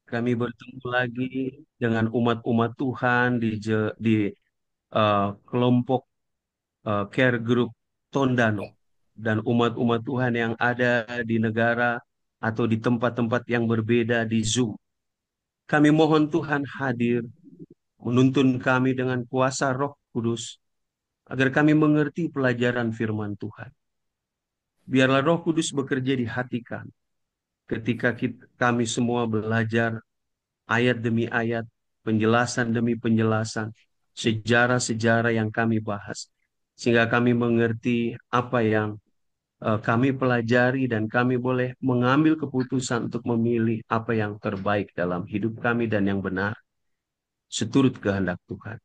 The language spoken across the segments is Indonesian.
Kami bertemu lagi dengan umat-umat Tuhan di kelompok care group Tondano dan umat-umat Tuhan yang ada di negara atau di tempat-tempat yang berbeda di Zoom. Kami mohon Tuhan hadir menuntun kami dengan kuasa Roh Kudus agar kami mengerti pelajaran firman Tuhan. Biarlah Roh Kudus bekerja di hati kami ketika kami semua belajar ayat demi ayat, penjelasan demi penjelasan, sejarah-sejarah yang kami bahas, sehingga kami mengerti apa yang kami pelajari dan kami boleh mengambil keputusan untuk memilih apa yang terbaik dalam hidup kami dan yang benar, seturut kehendak Tuhan.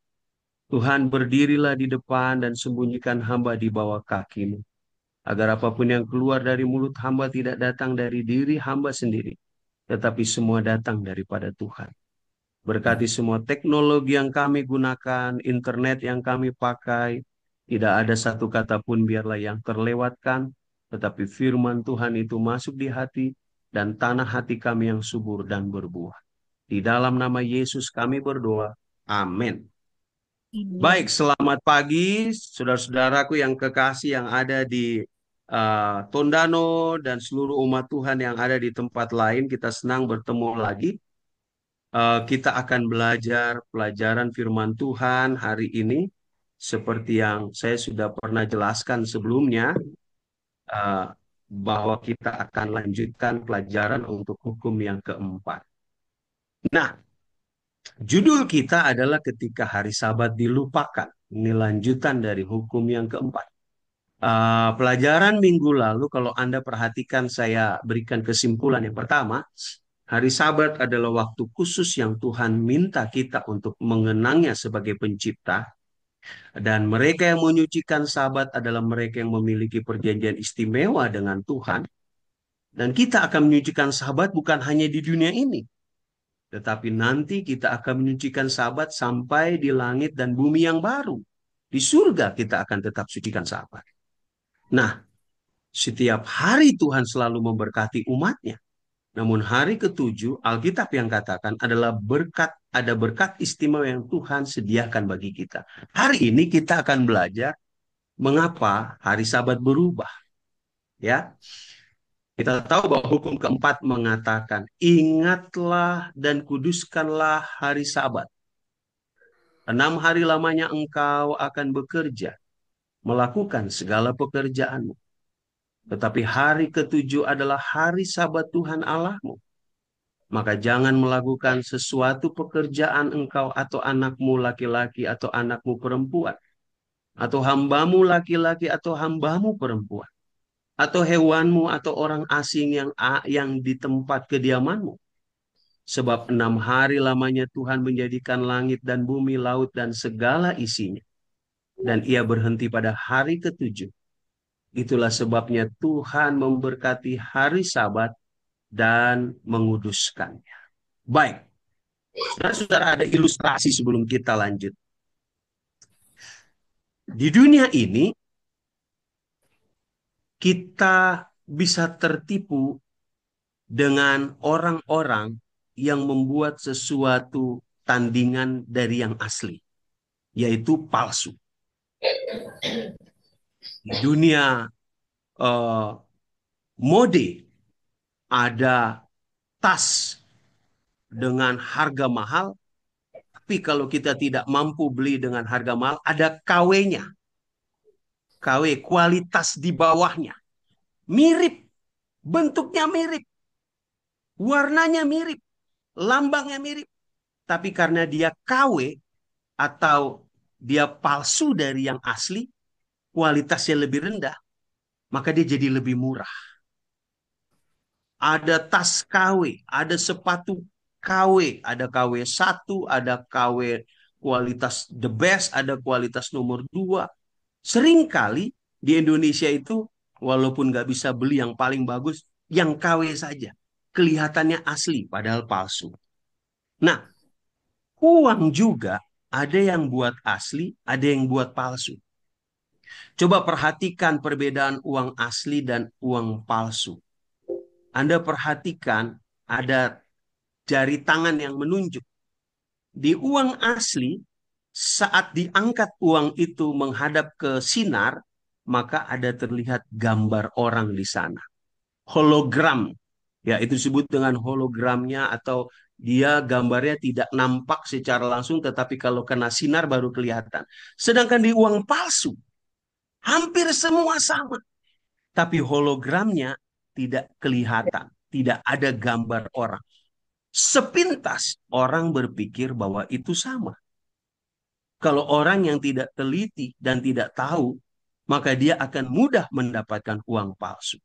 Tuhan berdirilah di depan dan sembunyikan hamba di bawah kaki-Mu, agar apapun yang keluar dari mulut hamba tidak datang dari diri hamba sendiri, tetapi semua datang daripada Tuhan. Berkati semua teknologi yang kami gunakan, internet yang kami pakai. Tidak ada satu kata pun biarlah yang terlewatkan, tetapi firman Tuhan itu masuk di hati dan tanah hati kami yang subur dan berbuah. Di dalam nama Yesus kami berdoa. Amin. Baik, Amin. selamat pagi saudara-saudaraku yang kekasih yang ada di Tondano dan seluruh umat Tuhan yang ada di tempat lain. Kita senang bertemu lagi. Kita akan belajar pelajaran firman Tuhan hari ini. Seperti yang saya sudah pernah jelaskan sebelumnya, eh, bahwa kita akan lanjutkan pelajaran untuk hukum yang keempat. Nah, judul kita adalah ketika hari Sabat dilupakan. Ini lanjutan dari hukum yang keempat. Pelajaran minggu lalu, kalau Anda perhatikan, saya berikan kesimpulan yang pertama. Hari Sabat adalah waktu khusus yang Tuhan minta kita untuk mengenangnya sebagai pencipta. Dan mereka yang menyucikan Sabat adalah mereka yang memiliki perjanjian istimewa dengan Tuhan. Dan kita akan menyucikan Sabat bukan hanya di dunia ini, tetapi nanti kita akan menyucikan Sabat sampai di langit dan bumi yang baru. Di surga kita akan tetap sucikan Sabat. Nah, setiap hari Tuhan selalu memberkati umatnya. Namun hari ketujuh, Alkitab yang katakan adalah ada berkat istimewa yang Tuhan sediakan bagi kita. Hari ini kita akan belajar mengapa hari Sabat berubah. Ya, kita tahu bahwa hukum keempat mengatakan, ingatlah dan kuduskanlah hari Sabat. 6 hari lamanya engkau akan bekerja, melakukan segala pekerjaanmu. Tetapi hari ketujuh adalah hari Sabat Tuhan Allahmu. Maka jangan melakukan sesuatu pekerjaan engkau atau anakmu laki-laki atau anakmu perempuan, atau hambamu laki-laki atau hambamu perempuan, atau hewanmu atau orang asing yang di tempat kediamanmu. Sebab 6 hari lamanya Tuhan menjadikan langit dan bumi, laut dan segala isinya. Dan ia berhenti pada hari ketujuh. Itulah sebabnya Tuhan memberkati hari Sabat dan menguduskannya. Baik, saudara-saudara, ada ilustrasi sebelum kita lanjut. Di dunia ini, kita bisa tertipu dengan orang-orang yang membuat sesuatu tandingan dari yang asli, yaitu palsu. Di dunia eh, mode, ada tas dengan harga mahal, tapi kalau kita tidak mampu beli dengan harga mahal, ada KW-nya. KW, kualitas di bawahnya. Mirip, bentuknya mirip, warnanya mirip, lambangnya mirip. Tapi karena dia KW atau dia palsu dari yang asli, kualitasnya lebih rendah, maka dia jadi lebih murah. Ada tas KW, ada sepatu KW, ada KW 1, ada KW kualitas the best, ada kualitas nomor 2. Seringkali di Indonesia itu, walaupun nggak bisa beli yang paling bagus, yang KW saja. Kelihatannya asli, padahal palsu. Nah, uang juga ada yang buat asli, ada yang buat palsu. Coba perhatikan perbedaan uang asli dan uang palsu. Anda perhatikan ada jari tangan yang menunjuk. Di uang asli, saat diangkat uang itu menghadap ke sinar, maka ada terlihat gambar orang di sana. Hologram. Ya, itu disebut dengan hologramnya, atau dia gambarnya tidak nampak secara langsung, tetapi kalau kena sinar baru kelihatan. Sedangkan di uang palsu, hampir semua sama. Tapi hologramnya tidak kelihatan. Tidak ada gambar orang. Sepintas orang berpikir bahwa itu sama. Kalau orang yang tidak teliti dan tidak tahu, maka dia akan mudah mendapatkan uang palsu.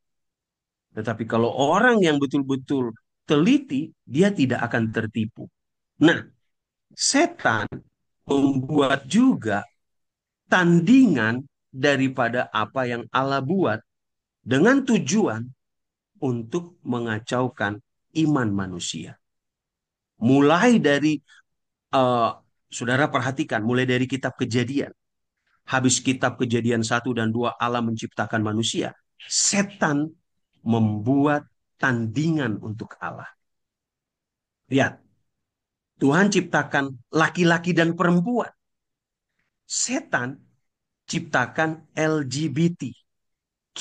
Tetapi kalau orang yang betul-betul teliti, dia tidak akan tertipu. Nah, setan membuat juga tandingan daripada apa yang Allah buat dengan tujuan untuk mengacaukan iman manusia. Mulai dari, uh, saudara perhatikan, mulai dari kitab Kejadian. Habis kitab Kejadian 1 dan 2 Allah menciptakan manusia. Setan membuat tandingan untuk Allah. Lihat, Tuhan ciptakan laki-laki dan perempuan. Setan ciptakan LGBTQ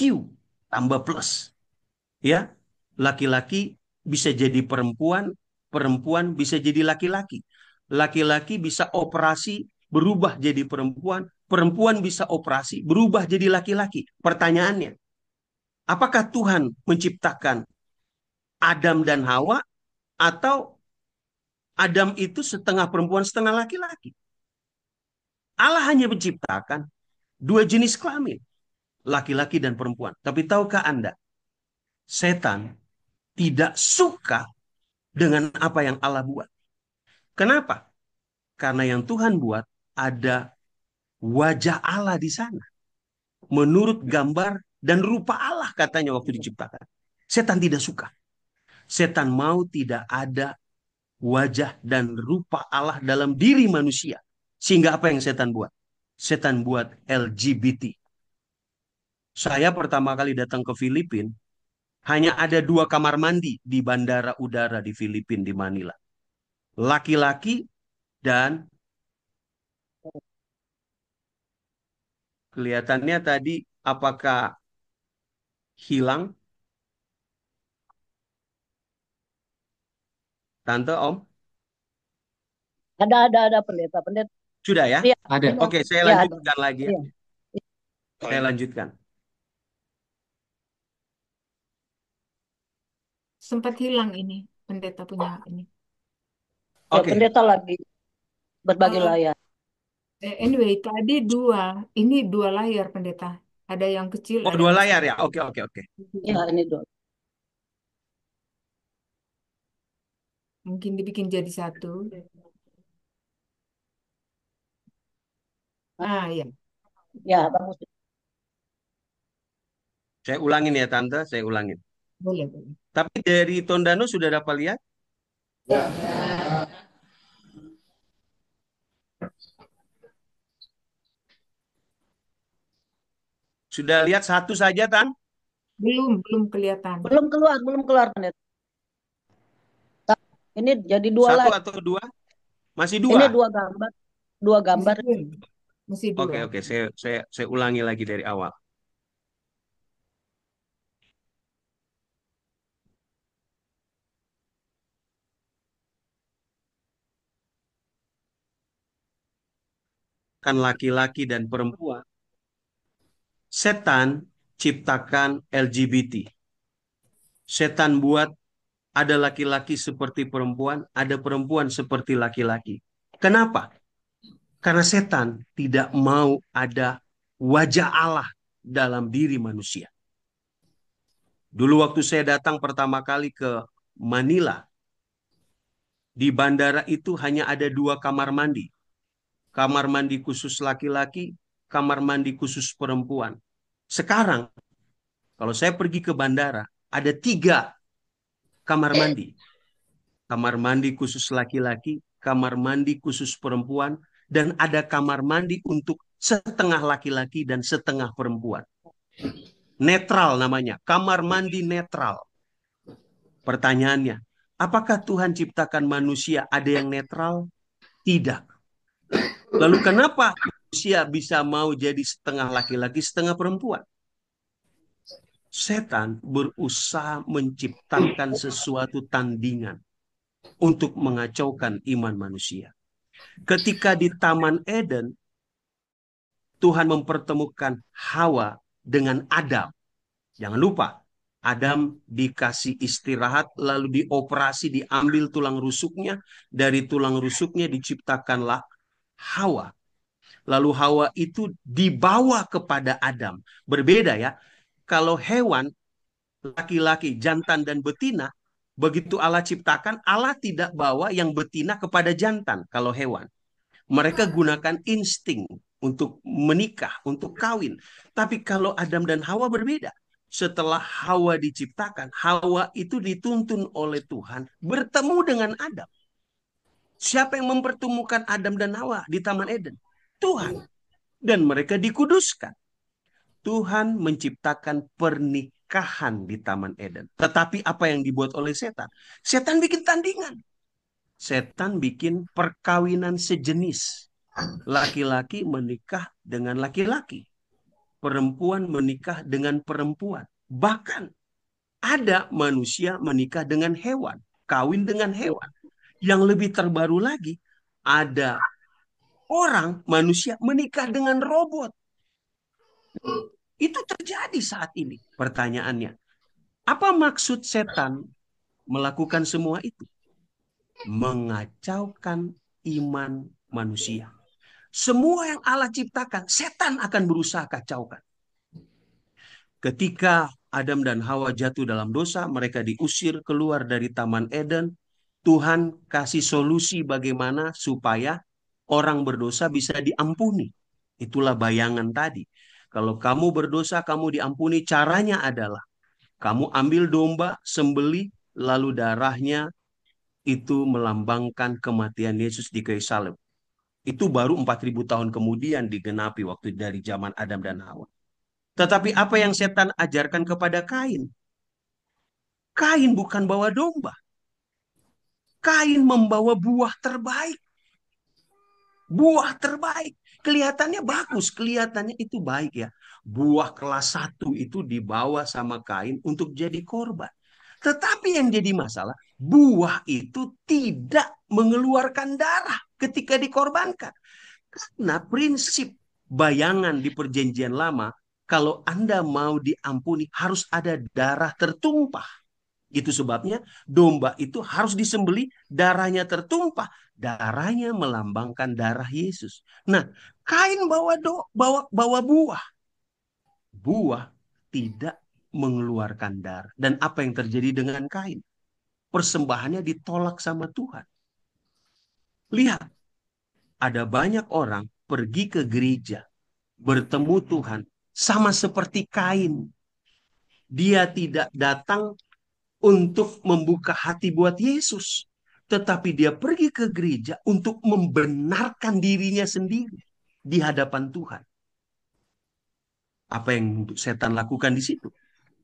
tambah plus. Ya, laki-laki bisa jadi perempuan, perempuan bisa jadi laki-laki. Laki-laki bisa operasi berubah jadi perempuan, perempuan bisa operasi berubah jadi laki-laki. Pertanyaannya, apakah Tuhan menciptakan Adam dan Hawa, atau Adam itu setengah perempuan setengah laki-laki? Allah hanya menciptakan dua jenis kelamin, laki-laki dan perempuan. Tapi tahukah Anda, setan tidak suka dengan apa yang Allah buat. Kenapa? Karena yang Tuhan buat ada wajah Allah di sana. Menurut gambar dan rupa Allah, katanya waktu diciptakan. Setan tidak suka. Setan mau tidak ada wajah dan rupa Allah dalam diri manusia. Sehingga apa yang setan buat? Setan buat LGBT. Saya pertama kali datang ke Filipina, hanya ada 2 kamar mandi di bandara udara di Filipina, di Manila. Laki-laki dan, kelihatannya tadi, apakah hilang? Tante, Om? Ada pendeta, pendeta. Sudah ya? Iya, Ada. ini Oke, saya ya ada. lanjutkan lagi ya. Iya. Saya lanjutkan. Sempat hilang ini pendeta punya ini. Ya, Oke. pendeta lagi berbagi Eh, layar. anyway, tadi ini 2 layar pendeta. Ada yang kecil, Oh, ada 2 yang besar. layar ya? Oke, oke, oke. Ya, ini dua. Mungkin dibikin jadi satu. Ah, ya, Ya, bagus. Saya ulangin ya, Tante. Saya ulangin. boleh, boleh. Tapi dari Tondano sudah dapat lihat? Sudah lihat satu saja, Tan? Belum kelihatan. Belum keluar pendeta. Ini jadi dua Satu lagi. atau dua? Masih Ini dua? dua Masih gambar. dua. Masih Oke, dua. oke. Saya ulangi lagi dari awal. Kan laki-laki dan perempuan. Setan ciptakan LGBT. Setan buat ada laki-laki seperti perempuan, ada perempuan seperti laki-laki. Kenapa? Karena setan tidak mau ada wajah Allah dalam diri manusia. Dulu waktu saya datang pertama kali ke Manila, di bandara itu hanya ada 2 kamar mandi. Kamar mandi khusus laki-laki, kamar mandi khusus perempuan. Sekarang, kalau saya pergi ke bandara, ada 3 kamar mandi. Kamar mandi khusus laki-laki, kamar mandi khusus perempuan, dan ada kamar mandi untuk setengah laki-laki dan setengah perempuan. Netral namanya, kamar mandi netral. Pertanyaannya, Apakah Tuhan ciptakan manusia ada yang netral? Tidak. Lalu kenapa manusia bisa mau jadi setengah laki-laki, setengah perempuan? Setan berusaha menciptakan sesuatu tandingan untuk mengacaukan iman manusia. Ketika di Taman Eden, Tuhan mempertemukan Hawa dengan Adam. Jangan lupa, Adam dikasih istirahat, lalu dioperasi, diambil tulang rusuknya. Dari tulang rusuknya diciptakanlah Hawa. Lalu Hawa itu dibawa kepada Adam. Berbeda ya. Kalau hewan, laki-laki, jantan dan betina, begitu Allah ciptakan, Allah tidak bawa yang betina kepada jantan kalau hewan. Mereka gunakan insting untuk menikah, untuk kawin. Tapi kalau Adam dan Hawa berbeda. Setelah Hawa diciptakan, Hawa itu dituntun oleh Tuhan bertemu dengan Adam. Siapa yang mempertemukan Adam dan Hawa di Taman Eden? Tuhan. Dan mereka dikuduskan. Tuhan menciptakan pernikahan di Taman Eden. Tetapi apa yang dibuat oleh setan? Setan bikin tandingan. Setan bikin perkawinan sejenis. Laki-laki menikah dengan laki-laki. Perempuan menikah dengan perempuan. Bahkan ada manusia menikah dengan hewan. Kawin dengan hewan. Yang lebih terbaru lagi, ada orang, manusia menikah dengan robot. Itu terjadi saat ini. Pertanyaannya, apa maksud setan melakukan semua itu? Mengacaukan iman manusia. Semua yang Allah ciptakan, setan akan berusaha kacaukan. Ketika Adam dan Hawa jatuh dalam dosa, mereka diusir keluar dari Taman Eden. Tuhan kasih solusi bagaimana supaya orang berdosa bisa diampuni. Itulah bayangan tadi. Kalau kamu berdosa, kamu diampuni. Caranya adalah kamu ambil domba, sembeli, lalu darahnya itu melambangkan kematian Yesus di kayu salib. Itu baru 4.000 tahun kemudian digenapi waktu dari zaman Adam dan Hawa. Tetapi apa yang setan ajarkan kepada Kain? Kain bukan bawa domba. Kain membawa buah terbaik. Buah terbaik. Kelihatannya bagus, kelihatannya itu baik ya. Buah kelas 1 itu dibawa sama Kain untuk jadi korban. Tetapi yang jadi masalah, buah itu tidak mengeluarkan darah ketika dikorbankan. Karena prinsip bayangan di perjanjian lama, kalau Anda mau diampuni harus ada darah tertumpah. Itu sebabnya domba itu harus disembelih, darahnya tertumpah. Darahnya melambangkan darah Yesus. Nah, Kain bawa buah. Buah tidak mengeluarkan darah. Dan apa yang terjadi dengan Kain? Persembahannya ditolak sama Tuhan. Lihat, ada banyak orang pergi ke gereja, bertemu Tuhan, sama seperti Kain. Dia tidak datang untuk membuka hati buat Yesus. Tetapi dia pergi ke gereja untuk membenarkan dirinya sendiri di hadapan Tuhan. Apa yang setan lakukan di situ?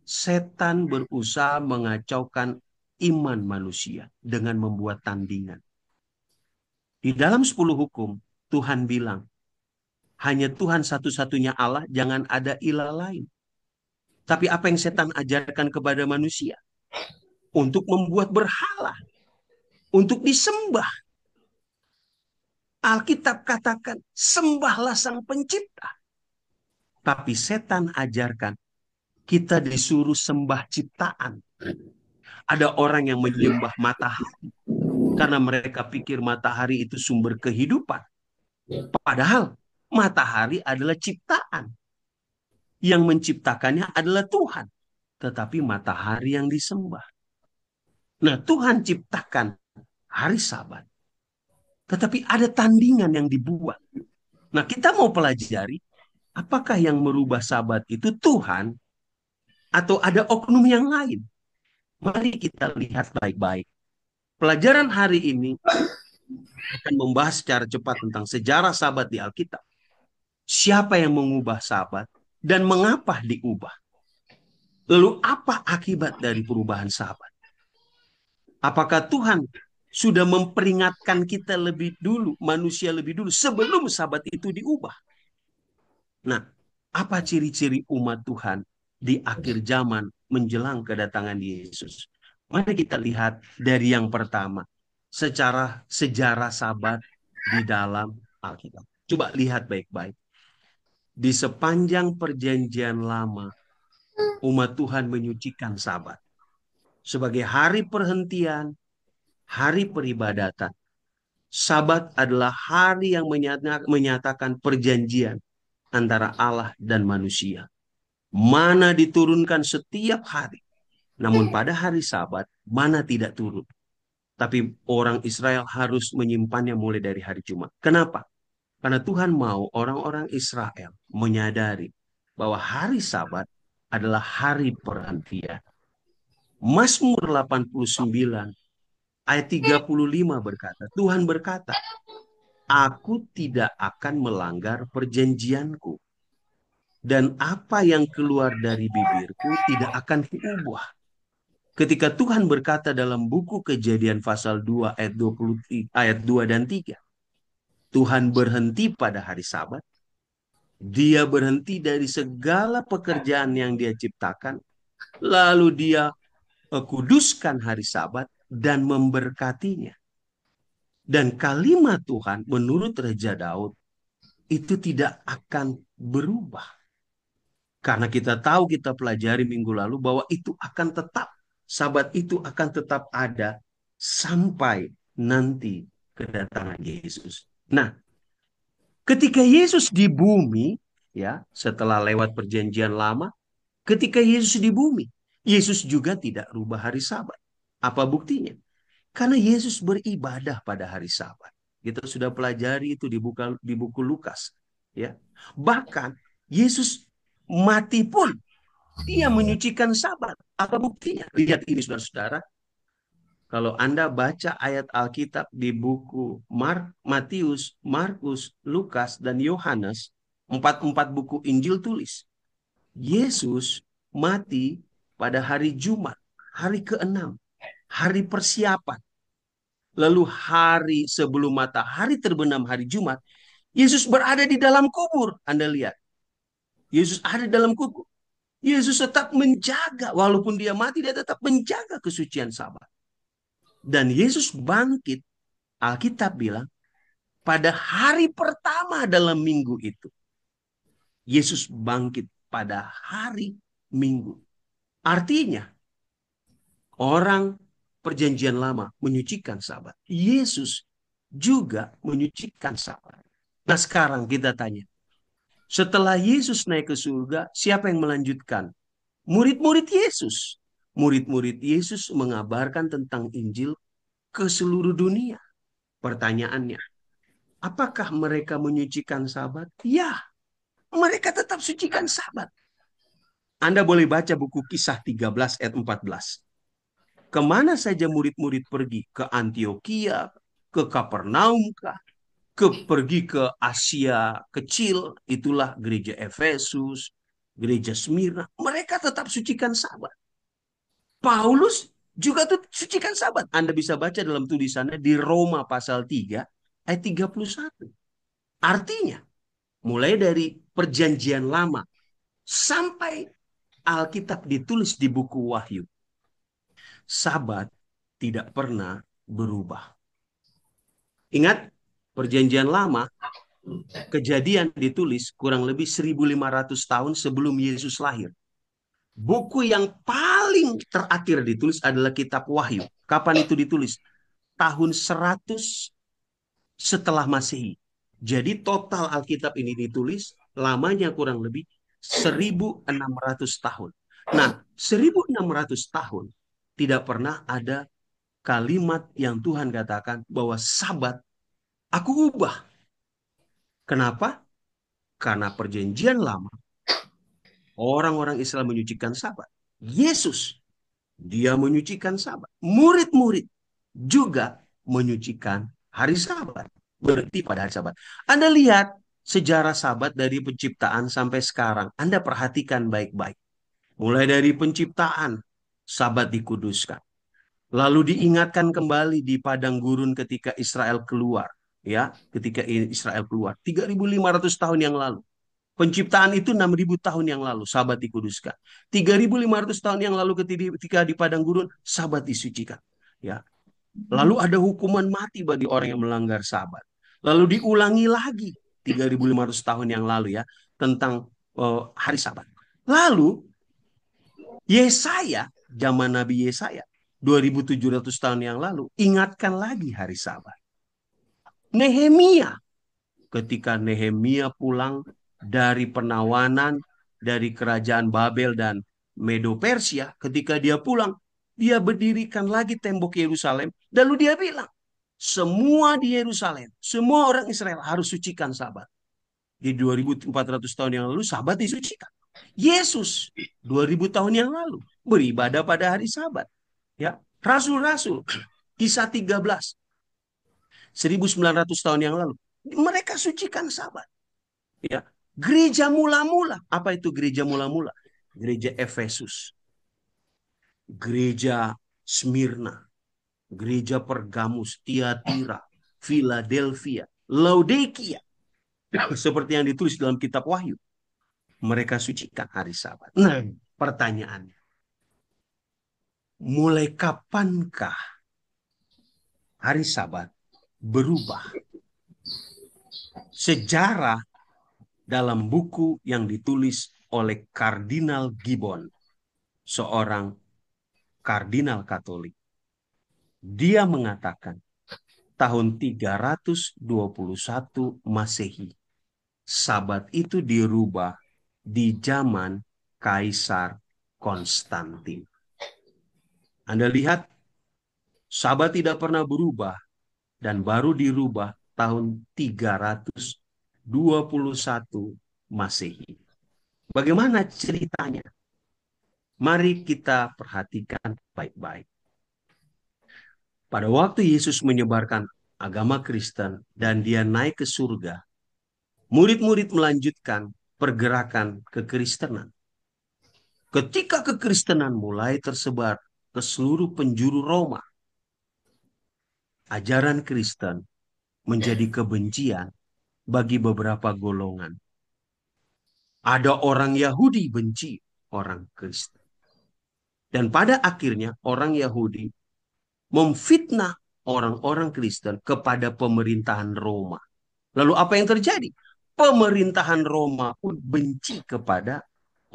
Setan berusaha mengacaukan iman manusia dengan membuat tandingan. Di dalam 10 hukum, Tuhan bilang, hanya Tuhan satu-satunya Allah, jangan ada ilah lain. Tapi apa yang setan ajarkan kepada manusia? Untuk membuat berhala. Untuk disembah. Alkitab katakan, sembahlah sang pencipta. Tapi setan ajarkan, kita disuruh sembah ciptaan. Ada orang yang menyembah matahari. Karena mereka pikir matahari itu sumber kehidupan. Padahal matahari adalah ciptaan. Yang menciptakannya adalah Tuhan. Tetapi matahari yang disembah. Nah, Tuhan ciptakan hari Sabat. Tetapi ada tandingan yang dibuat. Nah, kita mau pelajari, apakah yang merubah Sabat itu Tuhan atau ada oknum yang lain? Mari kita lihat baik-baik. Pelajaran hari ini akan membahas secara cepat tentang sejarah Sabat di Alkitab. Siapa yang mengubah Sabat dan mengapa diubah? Lalu apa akibat dari perubahan Sabat? Apakah Tuhan sudah memperingatkan kita lebih dulu, manusia lebih dulu, sebelum Sabat itu diubah? Nah, apa ciri-ciri umat Tuhan di akhir zaman menjelang kedatangan Yesus? Mari kita lihat dari yang pertama, secara sejarah Sabat di dalam Alkitab. Coba lihat baik-baik. Di sepanjang perjanjian lama, umat Tuhan menyucikan Sabat sebagai hari perhentian, hari peribadatan. Sabat adalah hari yang menyatakan perjanjian antara Allah dan manusia. Mana diturunkan setiap hari. Namun pada hari Sabat, mana tidak turun. Tapi orang Israel harus menyimpannya mulai dari hari Jumat. Kenapa? Karena Tuhan mau orang-orang Israel menyadari bahwa hari Sabat adalah hari perhentian. Mazmur 89 ayat 35 berkata, Tuhan berkata, aku tidak akan melanggar perjanjianku. Dan apa yang keluar dari bibirku tidak akan kuubah. Ketika Tuhan berkata dalam buku Kejadian pasal 2 ayat 20, ayat 2 dan 3, Tuhan berhenti pada hari Sabat. Dia berhenti dari segala pekerjaan yang dia ciptakan. Lalu dia kuduskan hari Sabat dan memberkatinya. Dan kalimat Tuhan menurut Raja Daud itu tidak akan berubah. Karena kita tahu, kita pelajari minggu lalu bahwa itu akan tetap, Sabat itu akan tetap ada sampai nanti kedatangan Yesus. Nah, ketika Yesus di bumi, ya, setelah lewat perjanjian lama, ketika Yesus di bumi, Yesus juga tidak rubah hari Sabat. Apa buktinya? Karena Yesus beribadah pada hari Sabat. Kita sudah pelajari itu di buku Lukas, ya. Bahkan Yesus mati pun dia menyucikan Sabat. Apa buktinya? Lihat ini saudara-saudara. Kalau Anda baca ayat Alkitab di buku Matius, Markus, Lukas, dan Yohanes, empat buku Injil tulis, Yesus mati pada hari Jumat, hari ke-6, hari persiapan. Lalu hari sebelum matahari terbenam hari Jumat, Yesus berada di dalam kubur. Anda lihat, Yesus ada di dalam kubur. Yesus tetap menjaga, walaupun dia mati, dia tetap menjaga kesucian Sabat. Dan Yesus bangkit, Alkitab bilang, pada hari pertama dalam minggu itu. Yesus bangkit pada hari Minggu. Artinya, orang perjanjian lama menyucikan Sabat. Yesus juga menyucikan Sabat. Nah, sekarang kita tanya, setelah Yesus naik ke surga, siapa yang melanjutkan? Murid-murid Yesus. Murid-murid Yesus mengabarkan tentang Injil ke seluruh dunia. Pertanyaannya, apakah mereka menyucikan Sabat? Ya, mereka tetap sucikan Sabat. Anda boleh baca buku Kisah 13 ayat 14. Kemana saja murid-murid pergi? Ke Antioquia, ke Kapernaum, pergi ke Asia kecil, itulah gereja Efesus, gereja Smyrna. Mereka tetap sucikan Sabat. Paulus juga tuh sucikan Sabat. Anda bisa baca dalam tulisannya di Roma pasal 3 ayat 31. Artinya, mulai dari perjanjian lama sampai Alkitab ditulis di buku Wahyu, Sabat tidak pernah berubah. Ingat, perjanjian lama, Kejadian ditulis kurang lebih 1.500 tahun sebelum Yesus lahir. Buku yang paling terakhir ditulis adalah kitab Wahyu. Kapan itu ditulis? Tahun 100 setelah Masehi. Jadi total Alkitab ini ditulis lamanya kurang lebih 1.600 tahun. Nah, 1.600 tahun tidak pernah ada kalimat yang Tuhan katakan bahwa Sabat aku ubah. Kenapa? Karena perjanjian lama orang-orang Israel menyucikan Sabat. Yesus, dia menyucikan Sabat. Murid-murid juga menyucikan hari Sabat. Berhenti pada hari Sabat. Anda lihat sejarah Sabat dari penciptaan sampai sekarang. Anda perhatikan baik-baik. Mulai dari penciptaan, Sabat dikuduskan. Lalu diingatkan kembali di padang gurun ketika Israel keluar, ya, ketika Israel keluar 3.500 tahun yang lalu. Penciptaan itu 6.000 tahun yang lalu, Sabat dikuduskan. 3.500 tahun yang lalu ketika di padang gurun, Sabat disucikan. Ya, lalu ada hukuman mati bagi orang yang melanggar Sabat. Lalu diulangi lagi 3.500 tahun yang lalu ya tentang hari Sabat. Lalu Yesaya, zaman Nabi Yesaya 2.700 tahun yang lalu, ingatkan lagi hari Sabat. Nehemia, ketika Nehemia pulang dari penawanan dari kerajaan Babel dan Medo Persia, ketika dia pulang, dia berdirikan lagi tembok Yerusalem, lalu dia bilang, semua di Yerusalem, semua orang Israel harus sucikan Sabat. Di 2.400 tahun yang lalu, Sabat disucikan. Yesus 2.000 tahun yang lalu beribadah pada hari Sabat. Ya, rasul-rasul, kisah 13, 1.900 tahun yang lalu, mereka sucikan Sabat. Ya, gereja mula-mula, apa itu gereja mula-mula? Gereja Efesus, gereja Smyrna, gereja Pergamus, Tiatira, Philadelphia, Laodikia, seperti yang ditulis dalam kitab Wahyu. Mereka sucikan hari Sabat. Nah, pertanyaannya, mulai kapankah hari Sabat berubah? Sejarah dalam buku yang ditulis oleh Kardinal Gibbon, seorang kardinal Katolik. Dia mengatakan tahun 321 Masehi, Sabat itu dirubah di zaman Kaisar Konstantin. Anda lihat, Sabat tidak pernah berubah dan baru dirubah tahun 321 Masehi. Bagaimana ceritanya? Mari kita perhatikan baik-baik. Pada waktu Yesus menyebarkan agama Kristen dan dia naik ke surga, murid-murid melanjutkan pergerakan kekristenan. Ketika kekristenan mulai tersebar ke seluruh penjuru Roma, ajaran Kristen menjadi kebencian bagi beberapa golongan. Ada orang Yahudi benci orang Kristen. Dan pada akhirnya orang Yahudi memfitnah orang-orang Kristen kepada pemerintahan Roma. Lalu apa yang terjadi? Pemerintahan Roma pun benci kepada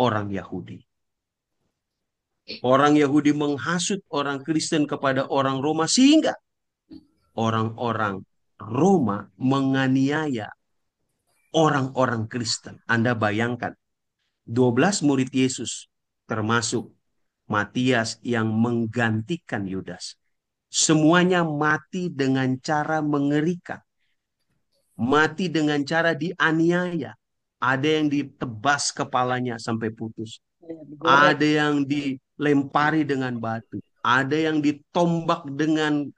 orang Yahudi. Orang Yahudi menghasut orang Kristen kepada orang Roma sehingga orang-orang Roma menganiaya orang-orang Kristen. Anda bayangkan, 12 murid Yesus termasuk Matias yang menggantikan Yudas. Semuanya mati dengan cara mengerikan. Mati dengan cara dianiaya. Ada yang ditebas kepalanya sampai putus. Digoreng. Ada yang dilempari dengan batu. Ada yang ditombak dengan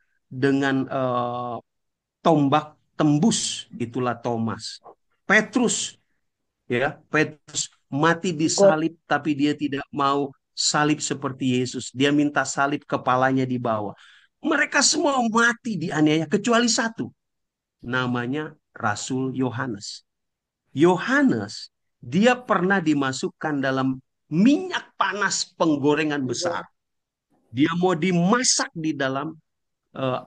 tombak tembus. Itulah Thomas. Petrus, ya, Petrus mati disalib tapi dia tidak mau salib seperti Yesus. Dia minta salib kepalanya di bawah. Mereka semua mati dianiaya kecuali satu. Namanya Rasul Yohanes. Yohanes, dia pernah dimasukkan dalam minyak panas penggorengan besar. Dia mau dimasak di dalam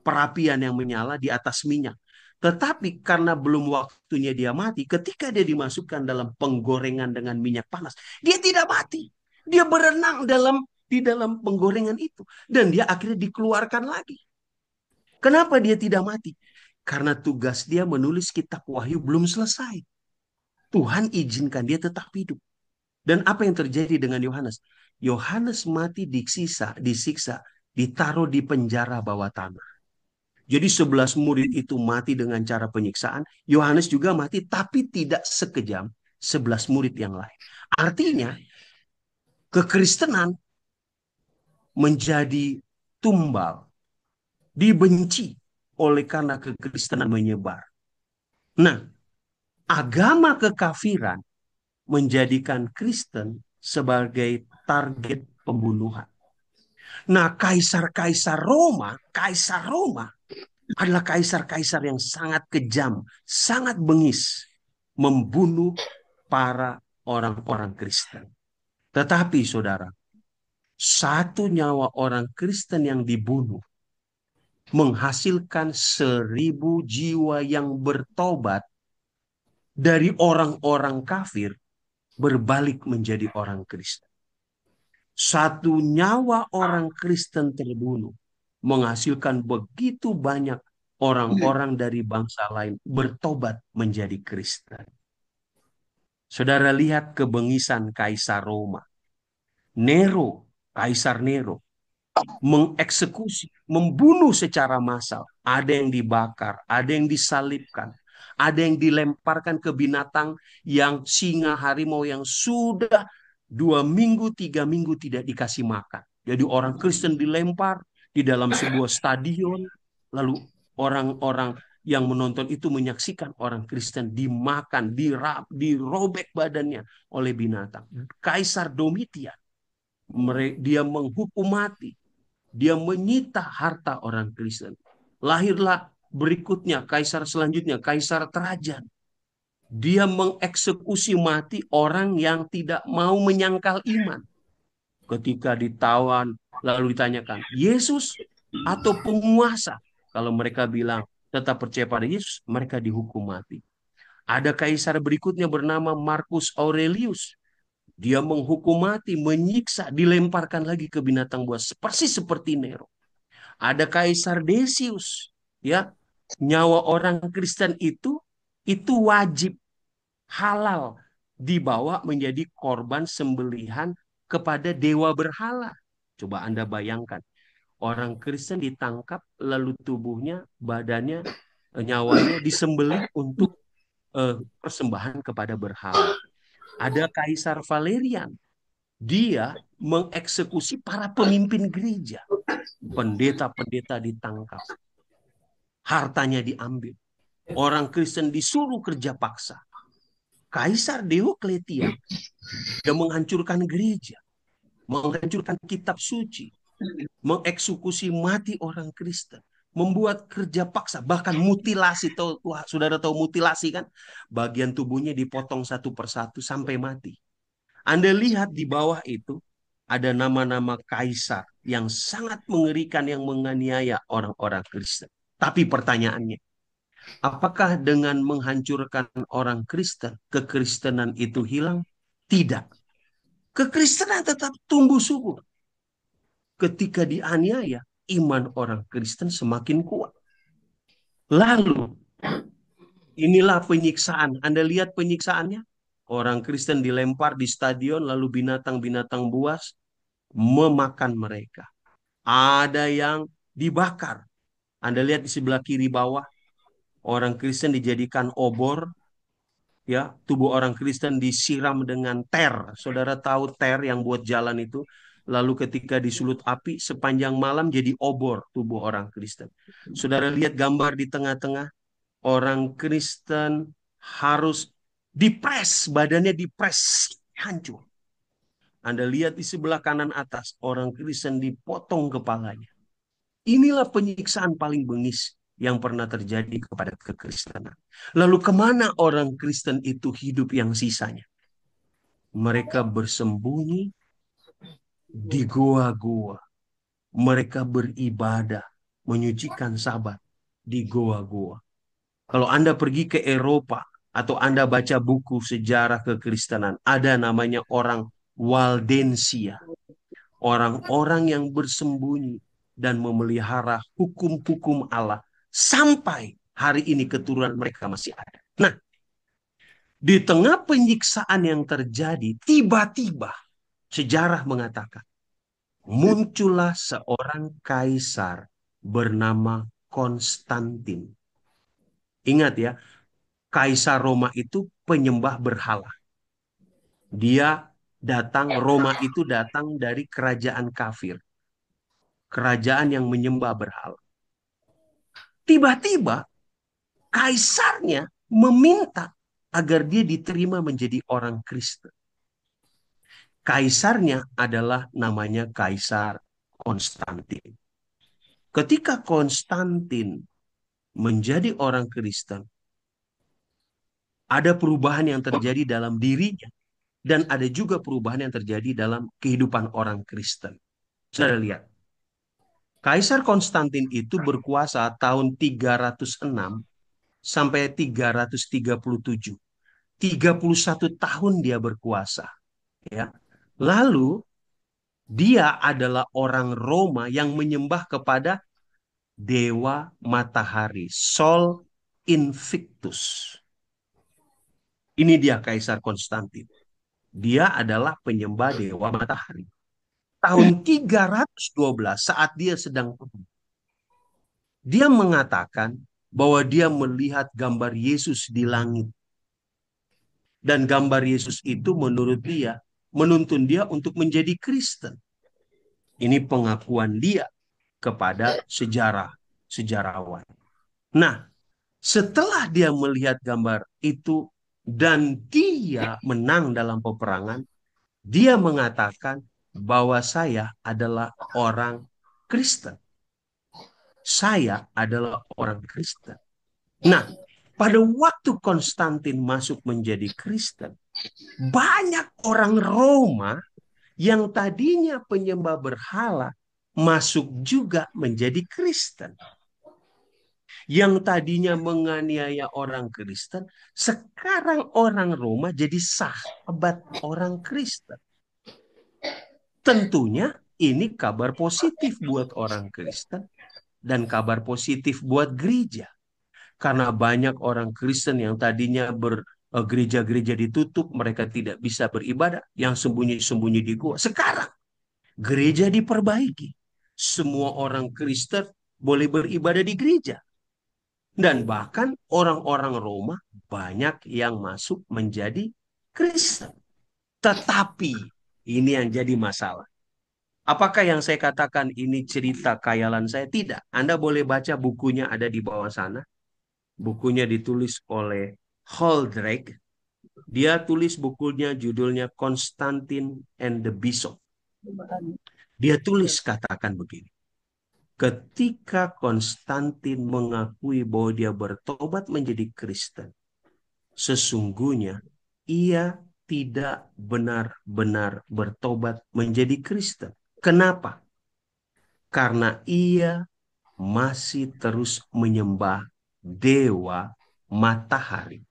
perapian yang menyala di atas minyak. Tetapi karena belum waktunya dia mati, ketika dia dimasukkan dalam penggorengan dengan minyak panas, dia tidak mati. Dia berenang di dalam penggorengan itu. Dan dia akhirnya dikeluarkan lagi. Kenapa dia tidak mati? Karena tugas dia menulis kitab Wahyu belum selesai. Tuhan izinkan dia tetap hidup. Dan apa yang terjadi dengan Yohanes? Yohanes mati disiksa, ditaruh di penjara bawah tanah. Jadi 11 murid itu mati dengan cara penyiksaan. Yohanes juga mati, tapi tidak sekejam 11 murid yang lain. Artinya, kekristenan menjadi tumbal, dibenci oleh karena kekristenan menyebar. Nah, agama kekafiran menjadikan Kristen sebagai target pembunuhan. Nah, Kaisar Roma adalah kaisar-kaisar yang sangat kejam, sangat bengis, membunuh para orang-orang Kristen. Tetapi saudara, satu nyawa orang Kristen yang dibunuh menghasilkan 1.000 jiwa yang bertobat dari orang-orang kafir berbalik menjadi orang Kristen. Satu nyawa orang Kristen terbunuh menghasilkan begitu banyak orang-orang dari bangsa lain bertobat menjadi Kristen. Saudara lihat kebengisan Kaisar Roma. Nero, Kaisar Nero, mengeksekusi, membunuh secara massal. Ada yang dibakar, ada yang disalibkan, ada yang dilemparkan ke binatang yang singa harimau yang sudah 2 minggu, 3 minggu tidak dikasih makan. Jadi orang Kristen dilempar di dalam sebuah stadion, lalu orang-orang yang menonton itu menyaksikan orang Kristen dimakan, dirobek badannya oleh binatang. Kaisar Domitian, dia menghukum mati, dia menyita harta orang Kristen. Lahirlah berikutnya, kaisar selanjutnya, Kaisar Trajan. Dia mengeksekusi mati orang yang tidak mau menyangkal iman. Ketika ditawan, lalu ditanyakan, Yesus atau penguasa? Kalau mereka bilang tetap percaya pada Yesus, mereka dihukum mati. Ada kaisar berikutnya bernama Marcus Aurelius. Dia menghukum mati, menyiksa, dilemparkan lagi ke binatang buas, persis seperti Nero. Ada Kaisar Decius, ya. Nyawa orang Kristen itu wajib halal dibawa menjadi korban sembelihan kepada dewa berhala. Coba Anda bayangkan, orang Kristen ditangkap lalu tubuhnya, badannya, nyawanya disembelih untuk persembahan kepada berhala. Ada Kaisar Valerian. Dia mengeksekusi para pemimpin gereja. Pendeta-pendeta ditangkap. Hartanya diambil. Orang Kristen disuruh kerja paksa. Kaisar Diocletian, dia menghancurkan gereja, menghancurkan kitab suci, mengeksekusi mati orang Kristen, membuat kerja paksa, bahkan mutilasi. Wah, saudara tahu mutilasi kan? Bagian tubuhnya dipotong satu persatu sampai mati. Anda lihat di bawah itu ada nama-nama kaisar yang sangat mengerikan yang menganiaya orang-orang Kristen. Tapi pertanyaannya, apakah dengan menghancurkan orang Kristen, kekristenan itu hilang? Tidak. Kekristenan tetap tumbuh subur. Ketika dianiaya, iman orang Kristen semakin kuat. Lalu, inilah penyiksaan. Anda lihat penyiksaannya? Orang Kristen dilempar di stadion, lalu binatang-binatang buas memakan mereka. Ada yang dibakar. Anda lihat di sebelah kiri bawah, orang Kristen dijadikan obor, ya, tubuh orang Kristen disiram dengan ter. Saudara tahu ter yang buat jalan itu, lalu ketika disulut api sepanjang malam jadi obor tubuh orang Kristen. Saudara lihat gambar di tengah-tengah, orang Kristen harus dipres, badannya dipres hancur. Anda lihat di sebelah kanan atas, orang Kristen dipotong kepalanya. Inilah penyiksaan paling bengis yang pernah terjadi kepada kekristenan. Lalu kemana orang Kristen itu hidup yang sisanya? Mereka bersembunyi di goa-goa. Mereka beribadah, menyucikan sabat di goa-goa. Kalau Anda pergi ke Eropa atau Anda baca buku sejarah kekristenan, ada namanya orang Waldensia. Orang-orang yang bersembunyi dan memelihara hukum-hukum Allah sampai hari ini keturunan mereka masih ada. Nah, di tengah penyiksaan yang terjadi, tiba-tiba sejarah mengatakan muncullah seorang kaisar bernama Konstantin. Ingat ya, Kaisar Roma itu penyembah berhala. Dia datang, Roma itu datang dari kerajaan kafir. Kerajaan yang menyembah berhala. Tiba-tiba kaisarnya meminta agar dia diterima menjadi orang Kristen. Kaisarnya adalah namanya Kaisar Konstantin. Ketika Konstantin menjadi orang Kristen, ada perubahan yang terjadi dalam dirinya dan ada juga perubahan yang terjadi dalam kehidupan orang Kristen. Saudara lihat, Kaisar Konstantin itu berkuasa tahun 306 sampai 337. 31 tahun dia berkuasa, ya. Lalu dia adalah orang Roma yang menyembah kepada dewa matahari, Sol Invictus. Ini dia Kaisar Konstantin. Dia adalah penyembah dewa matahari. Tahun 312 saat dia sedang dia mengatakan bahwa dia melihat gambar Yesus di langit. Dan gambar Yesus itu menurut dia menuntun dia untuk menjadi Kristen. Ini pengakuan dia kepada sejarawan. Nah, setelah dia melihat gambar itu dan dia menang dalam peperangan, dia mengatakan bahwa saya adalah orang Kristen. Saya adalah orang Kristen. Nah, pada waktu Konstantin masuk menjadi Kristen, banyak orang Roma yang tadinya penyembah berhala masuk juga menjadi Kristen. Yang tadinya menganiaya orang Kristen, sekarang orang Roma jadi sahabat orang Kristen. Tentunya ini kabar positif buat orang Kristen dan kabar positif buat gereja. Karena banyak orang Kristen yang tadinya gereja-gereja ditutup, mereka tidak bisa beribadah, yang sembunyi-sembunyi di gua. Sekarang gereja diperbaiki. Semua orang Kristen boleh beribadah di gereja. Dan bahkan orang-orang Roma banyak yang masuk menjadi Kristen. Tetapi ini yang jadi masalah. Apakah yang saya katakan ini cerita khayalan saya? Tidak. Anda boleh baca bukunya ada di bawah sana. Bukunya ditulis oleh Holdrake. Dia tulis bukunya judulnya Constantine and the Bishop. Dia tulis katakan begini. Ketika Konstantin mengakui bahwa dia bertobat menjadi Kristen, sesungguhnya ia tidak benar-benar bertobat menjadi Kristen. Kenapa? Karena ia masih terus menyembah dewa matahari,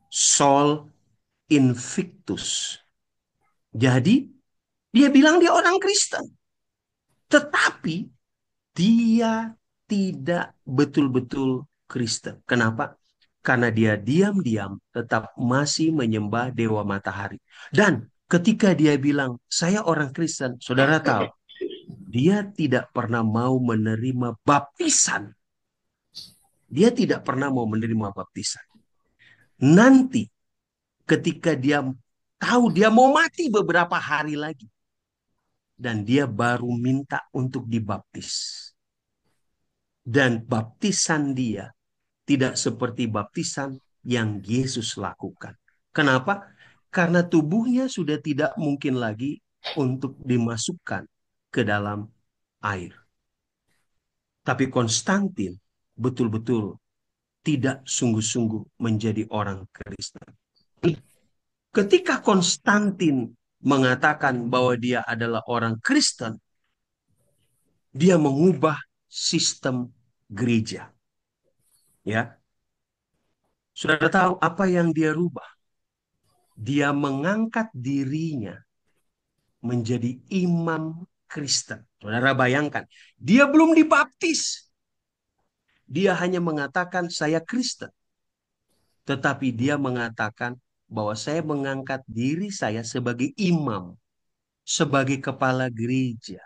Sol Invictus. Jadi dia bilang dia orang Kristen, tetapi dia tidak betul-betul Kristen. Kenapa? Karena dia diam-diam tetap masih menyembah dewa matahari. Dan ketika dia bilang, saya orang Kristen, saudara tahu, dia tidak pernah mau menerima baptisan. Dia tidak pernah mau menerima baptisan. Nanti ketika dia tahu dia mau mati beberapa hari lagi, dan dia baru minta untuk dibaptis. Dan baptisan dia tidak seperti baptisan yang Yesus lakukan. Kenapa? Karena tubuhnya sudah tidak mungkin lagi untuk dimasukkan ke dalam air. Tapi Konstantin betul-betul tidak sungguh-sungguh menjadi orang Kristen. Ketika Konstantin mengatakan bahwa dia adalah orang Kristen, dia mengubah sistem gereja. Ya, saudara tahu apa yang dia rubah? Dia mengangkat dirinya menjadi imam Kristen. Saudara bayangkan, dia belum dibaptis. Dia hanya mengatakan saya Kristen. Tetapi dia mengatakan bahwa saya mengangkat diri saya sebagai imam, sebagai kepala gereja.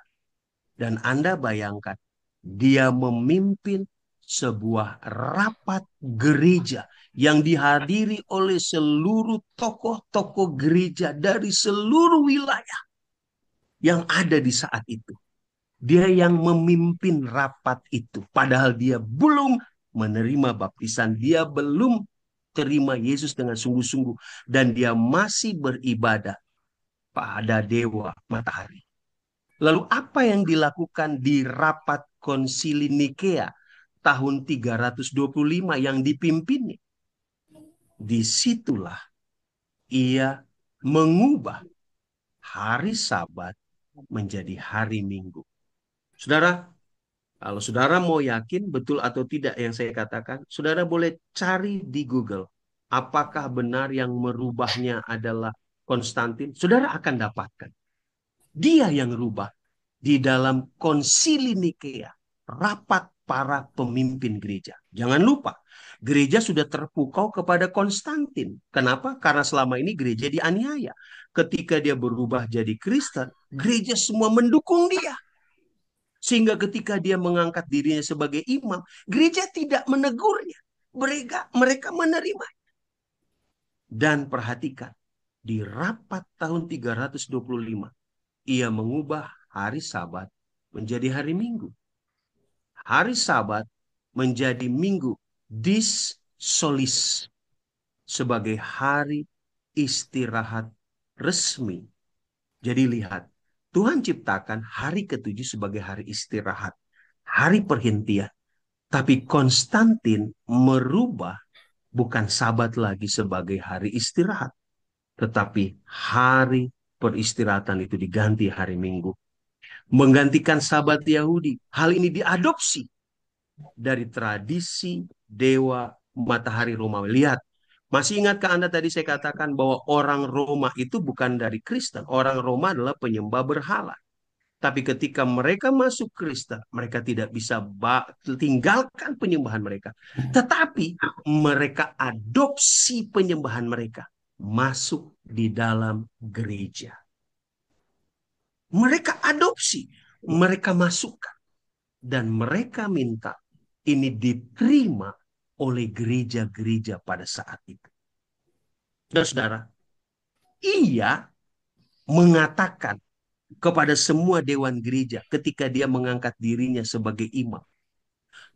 Dan Anda bayangkan, dia memimpin sebuah rapat gereja yang dihadiri oleh seluruh tokoh-tokoh gereja dari seluruh wilayah yang ada di saat itu. Dia yang memimpin rapat itu. Padahal dia belum menerima baptisan. Dia belum terima Yesus dengan sungguh-sungguh. Dan dia masih beribadah pada dewa matahari. Lalu apa yang dilakukan di rapat konsili Nikea tahun 325 yang dipimpinnya? Disitulah ia mengubah hari Sabat menjadi hari Minggu. Saudara, kalau saudara mau yakin betul atau tidak yang saya katakan, saudara boleh cari di Google. Apakah benar yang merubahnya adalah Konstantin? Saudara akan dapatkan. Dia yang rubah di dalam konsili Nikea, rapat para pemimpin gereja. Jangan lupa, gereja sudah terpukau kepada Konstantin. Kenapa? Karena selama ini gereja dianiaya. Ketika dia berubah jadi Kristen, gereja semua mendukung dia. Sehingga ketika dia mengangkat dirinya sebagai imam, gereja tidak menegurnya. Mereka menerima. Dan perhatikan, di rapat tahun 325, ia mengubah hari Sabat menjadi hari Minggu. Hari Sabat menjadi Minggu dis solis sebagai hari istirahat resmi. Jadi lihat, Tuhan ciptakan hari ketujuh sebagai hari istirahat, hari perhentian. Tapi Konstantin merubah bukan Sabat lagi sebagai hari istirahat, tetapi hari peristirahatan itu diganti hari Minggu. Menggantikan Sabat Yahudi. Hal ini diadopsi dari tradisi dewa matahari Romawi. Lihat, masih ingatkah Anda tadi saya katakan bahwa orang Roma itu bukan dari Kristen. Orang Roma adalah penyembah berhala. Tapi ketika mereka masuk Kristen, mereka tidak bisa tinggalkan penyembahan mereka. Tetapi mereka adopsi penyembahan mereka masuk di dalam gereja. Mereka adopsi, mereka masukkan. Dan mereka minta ini diterima oleh gereja-gereja pada saat itu. Dan saudara, ia mengatakan kepada semua dewan gereja ketika dia mengangkat dirinya sebagai imam,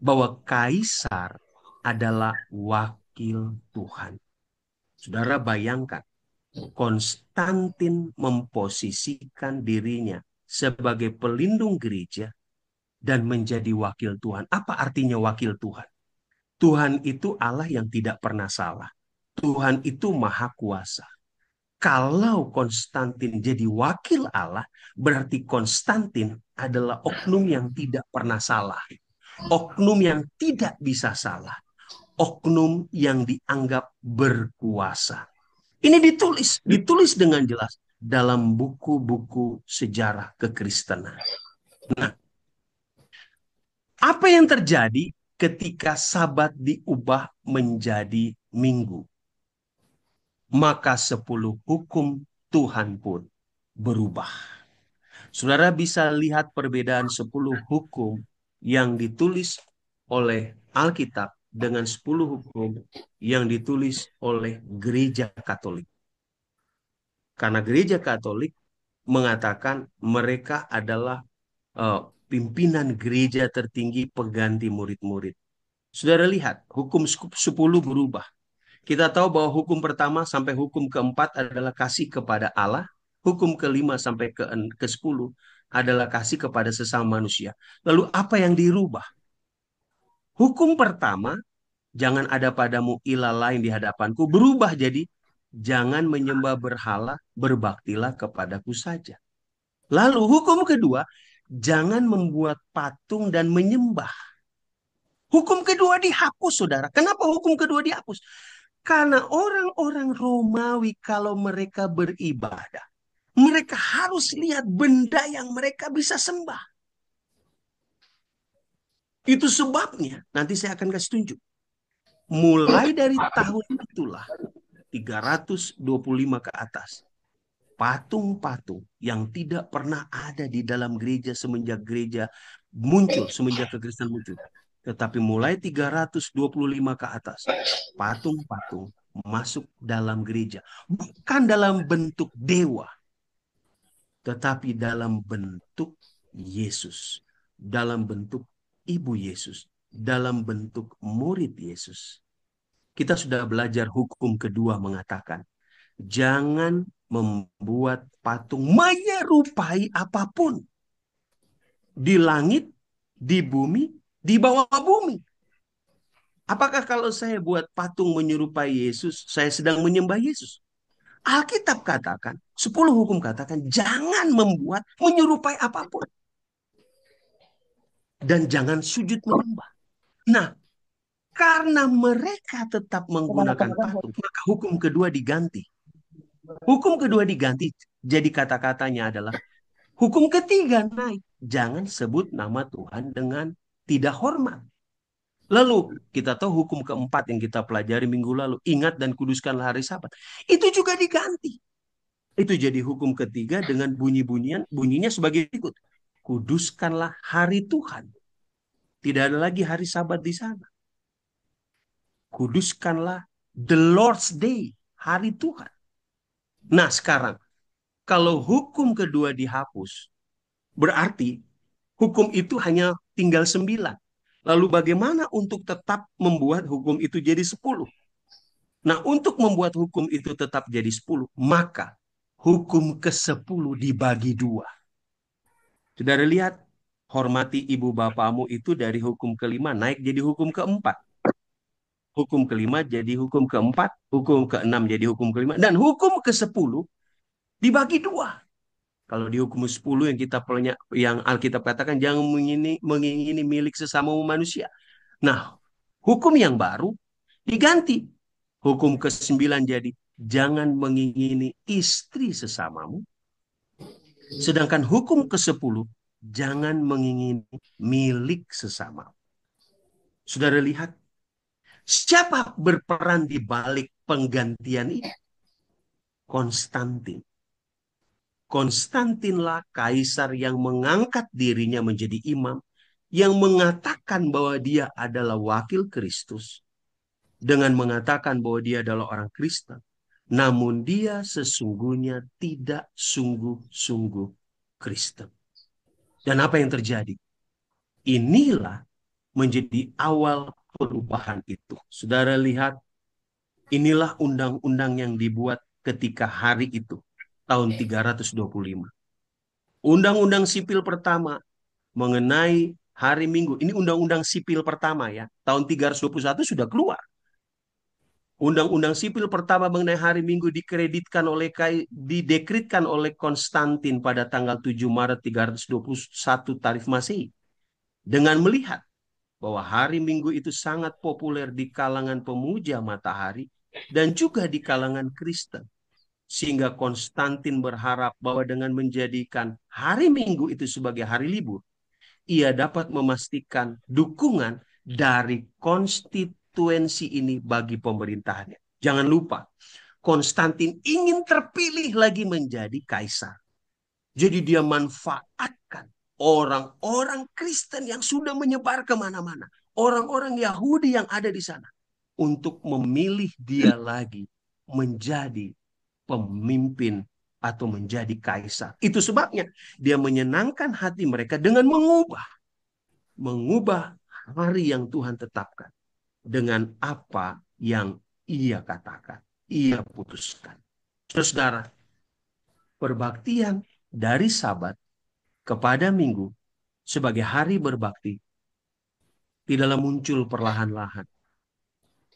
bahwa kaisar adalah wakil Tuhan. Saudara bayangkan, Konstantin memposisikan dirinya sebagai pelindung gereja dan menjadi wakil Tuhan. Apa artinya wakil Tuhan? Tuhan itu Allah yang tidak pernah salah. Tuhan itu maha kuasa. Kalau Konstantin jadi wakil Allah, berarti Konstantin adalah oknum yang tidak pernah salah. Oknum yang tidak bisa salah. Oknum yang dianggap berkuasa. Ini ditulis dengan jelas dalam buku-buku sejarah kekristenan. Nah, apa yang terjadi ketika Sabat diubah menjadi Minggu? Maka 10 hukum Tuhan pun berubah. Saudara bisa lihat perbedaan 10 hukum yang ditulis oleh Alkitab dengan 10 hukum yang ditulis oleh Gereja Katolik. Karena Gereja Katolik mengatakan mereka adalah pimpinan gereja tertinggi pengganti murid-murid. Saudara lihat, hukum 10 berubah. Kita tahu bahwa hukum pertama sampai hukum keempat adalah kasih kepada Allah. Hukum kelima sampai ke-10 adalah kasih kepada sesama manusia. Lalu apa yang dirubah? Hukum pertama, jangan ada padamu ilah lain di hadapanku, berubah jadi jangan menyembah berhala, berbaktilah kepadaku saja. Lalu hukum kedua, jangan membuat patung dan menyembah. Hukum kedua dihapus, saudara. Kenapa hukum kedua dihapus? Karena orang-orang Romawi kalau mereka beribadah, mereka harus lihat benda yang mereka bisa sembah. Itu sebabnya, nanti saya akan kasih tunjuk. Mulai dari tahun itulah, 325 ke atas, patung-patung yang tidak pernah ada di dalam gereja semenjak gereja muncul, semenjak kekristenan muncul. Tetapi mulai 325 ke atas, patung-patung masuk dalam gereja. Bukan dalam bentuk dewa, tetapi dalam bentuk Yesus. Dalam bentuk Ibu Yesus. Dalam bentuk murid Yesus. Kita sudah belajar hukum kedua mengatakan, jangan membuat patung menyerupai apapun. di langit, di bumi, di bawah bumi. Apakah kalau saya buat patung menyerupai Yesus, saya sedang menyembah Yesus? Alkitab katakan, 10 hukum katakan, jangan membuat menyerupai apapun. Dan jangan sujud menyembah. Nah, karena mereka tetap menggunakan patung, maka hukum kedua diganti. Hukum kedua diganti, jadi kata-katanya adalah, hukum ketiga naik, jangan sebut nama Tuhan dengan tidak hormat. Lalu kita tahu hukum keempat yang kita pelajari minggu lalu, ingat dan kuduskanlah hari Sabat. Itu juga diganti. Itu jadi hukum ketiga dengan bunyinya sebagai berikut. Kuduskanlah hari Tuhan. Tidak ada lagi hari Sabat di sana. Kuduskanlah the Lord's Day, hari Tuhan. Nah sekarang, kalau hukum kedua dihapus, berarti hukum itu hanya tinggal 9. Lalu bagaimana untuk tetap membuat hukum itu jadi 10? Nah, untuk membuat hukum itu tetap jadi 10, maka hukum ke-10 dibagi 2. Saudara lihat, hormati ibu bapamu itu dari hukum kelima naik jadi hukum keempat. Hukum kelima jadi hukum keempat, hukum keenam jadi hukum kelima, dan hukum ke-10 dibagi 2. Kalau di hukum 10 yang Alkitab katakan jangan mengingini milik sesama manusia. Nah, hukum yang baru diganti. Hukum ke-9 jadi jangan mengingini istri sesamamu. Sedangkan hukum ke-10 jangan mengingini milik sesamamu. Saudara lihat, siapa berperan di balik penggantian ini? Konstantin. Konstantinlah kaisar yang mengangkat dirinya menjadi imam, yang mengatakan bahwa dia adalah wakil Kristus, dengan mengatakan bahwa dia adalah orang Kristen, namun dia sesungguhnya tidak sungguh-sungguh Kristen. Dan apa yang terjadi? Inilah menjadi awal perubahan itu. Saudara lihat, inilah undang-undang yang dibuat ketika hari itu, tahun 325. Undang-undang sipil pertama mengenai hari Minggu. Ini undang-undang sipil pertama ya. Tahun 321 sudah keluar. Undang-undang sipil pertama mengenai hari Minggu didekritkan oleh Konstantin pada tanggal 7 Maret 321 Tarikh Masehi. Dengan melihat bahwa hari Minggu itu sangat populer di kalangan pemuja matahari dan juga di kalangan Kristen. Sehingga Konstantin berharap bahwa dengan menjadikan hari Minggu itu sebagai hari libur, ia dapat memastikan dukungan dari konstituensi ini bagi pemerintahannya. Jangan lupa, Konstantin ingin terpilih lagi menjadi kaisar. Jadi dia manfaatkan orang-orang Kristen yang sudah menyebar kemana-mana, orang-orang Yahudi yang ada di sana, untuk memilih dia lagi menjadi pemimpin atau menjadi kaisar. Itu sebabnya dia menyenangkan hati mereka dengan mengubah hari yang Tuhan tetapkan dengan apa yang ia katakan, ia putuskan. Saudara, perbaktian dari Sabat kepada Minggu sebagai hari berbakti tidaklah muncul perlahan-lahan.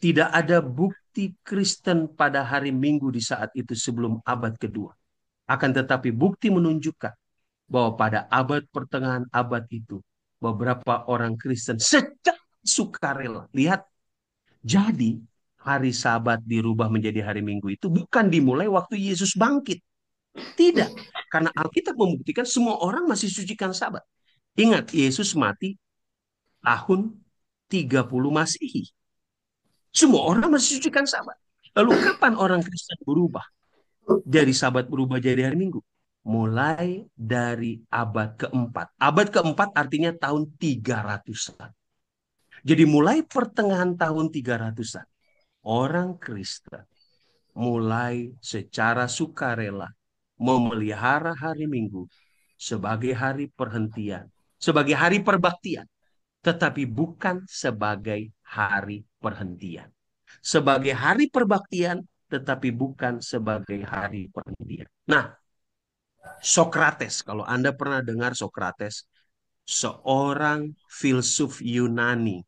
Tidak ada bukti Kristen pada hari Minggu di saat itu sebelum abad kedua. Akan tetapi bukti menunjukkan bahwa pada abad pertengahan abad itu, beberapa orang Kristen secara sukarela. Lihat, jadi hari Sabat dirubah menjadi hari Minggu itu bukan dimulai waktu Yesus bangkit. Tidak, karena Alkitab membuktikan semua orang masih sucikan Sabat. Ingat, Yesus mati tahun 30 Masehi. Semua orang masih sucikan Sabat. Lalu kapan orang Kristen berubah? Dari Sabat berubah jadi hari Minggu. Mulai dari abad keempat. Abad keempat artinya tahun 300-an. Jadi mulai pertengahan tahun 300-an, orang Kristen mulai secara sukarela memelihara hari Minggu sebagai hari perhentian, sebagai hari perbaktian, tetapi bukan sebagai hari perhentian. Sebagai hari perbaktian, tetapi bukan sebagai hari perhentian. Nah, Sokrates, kalau Anda pernah dengar Sokrates, seorang filsuf Yunani.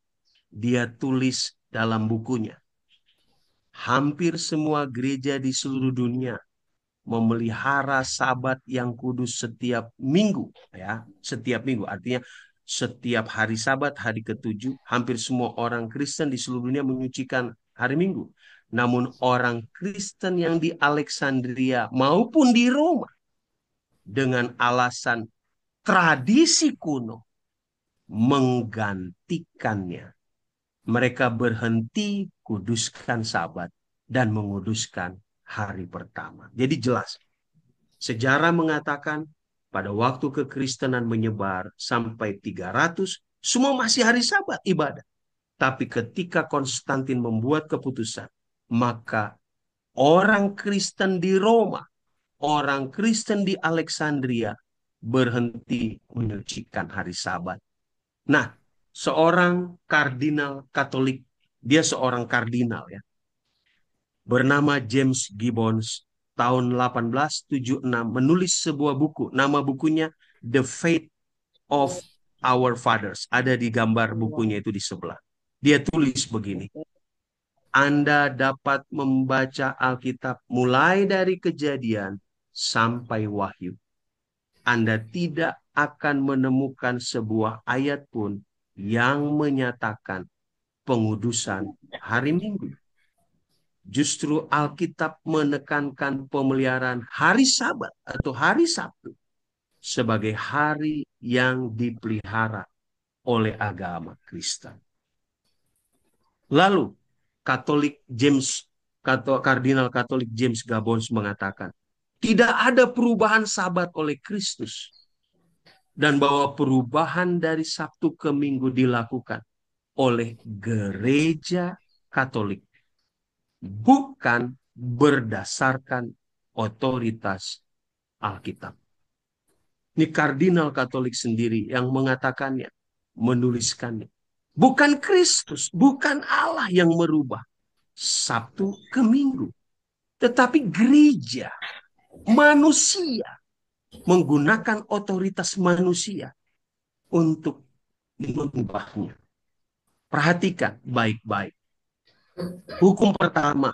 Dia tulis dalam bukunya, hampir semua gereja di seluruh dunia memelihara sabat yang kudus setiap minggu, ya, setiap minggu. Artinya setiap hari sabat, hari ketujuh, hampir semua orang Kristen di seluruh dunia menyucikan hari Minggu. Namun orang Kristen yang di Alexandria maupun di Roma dengan alasan tradisi kuno menggantikannya. Mereka berhenti kuduskan sabat dan menguduskan hari pertama. Jadi jelas, sejarah mengatakan pada waktu kekristenan menyebar sampai 300, semua masih hari sabat ibadah. Tapi ketika Konstantin membuat keputusan, maka orang Kristen di Roma, orang Kristen di Alexandria berhenti menyucikan hari sabat. Nah, seorang kardinal Katolik, dia seorang kardinal ya, bernama James Gibbons, tahun 1876 menulis sebuah buku. Nama bukunya The Faith of Our Fathers. Ada di gambar bukunya itu di sebelah. Dia tulis begini, Anda dapat membaca Alkitab mulai dari Kejadian sampai Wahyu. Anda tidak akan menemukan sebuah ayat pun yang menyatakan pengudusan hari Minggu. Justru Alkitab menekankan pemeliharaan hari Sabat atau hari Sabtu sebagai hari yang dipelihara oleh agama Kristen. Lalu Kardinal Katolik James Gibbons mengatakan, tidak ada perubahan Sabat oleh Kristus, dan bahwa perubahan dari Sabtu ke Minggu dilakukan oleh gereja Katolik, bukan berdasarkan otoritas Alkitab. Ini Kardinal Katolik sendiri yang mengatakannya, menuliskannya. Bukan Kristus, bukan Allah yang merubah Sabtu ke Minggu, tetapi gereja, manusia, menggunakan otoritas manusia untuk mengubahnya. Perhatikan baik-baik. Hukum pertama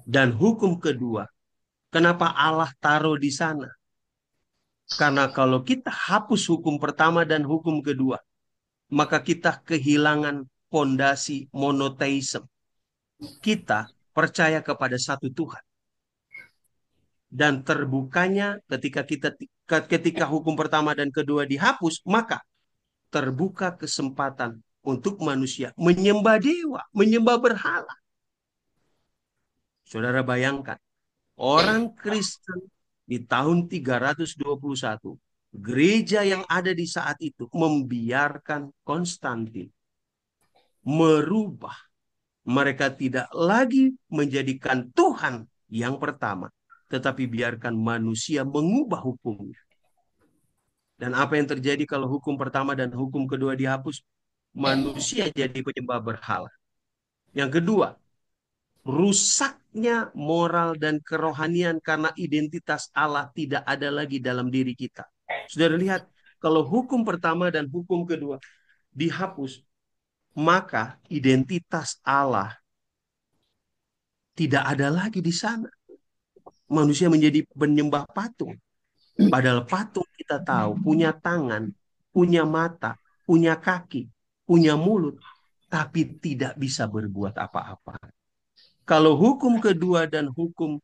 dan hukum kedua, kenapa Allah taruh di sana? Karena kalau kita hapus hukum pertama dan hukum kedua, maka kita kehilangan fondasi monoteisme. Kita percaya kepada satu Tuhan. Dan terbukanya ketika hukum pertama dan kedua dihapus, maka terbuka kesempatan untuk manusia menyembah dewa, menyembah berhala. Saudara bayangkan, orang Kristen di tahun 321, gereja yang ada di saat itu membiarkan Konstantin merubah. Mereka tidak lagi menjadikan Tuhan yang pertama, tetapi biarkan manusia mengubah hukumnya. Dan apa yang terjadi kalau hukum pertama dan hukum kedua dihapus? Manusia jadi penyembah berhala. Yang kedua, rusaknya moral dan kerohanian karena identitas Allah tidak ada lagi dalam diri kita. Saudara lihat, kalau hukum pertama dan hukum kedua dihapus, maka identitas Allah tidak ada lagi di sana. Manusia menjadi penyembah patung. Padahal patung kita tahu punya tangan, punya mata, punya kaki, punya mulut, tapi tidak bisa berbuat apa-apa. Kalau hukum kedua dan hukum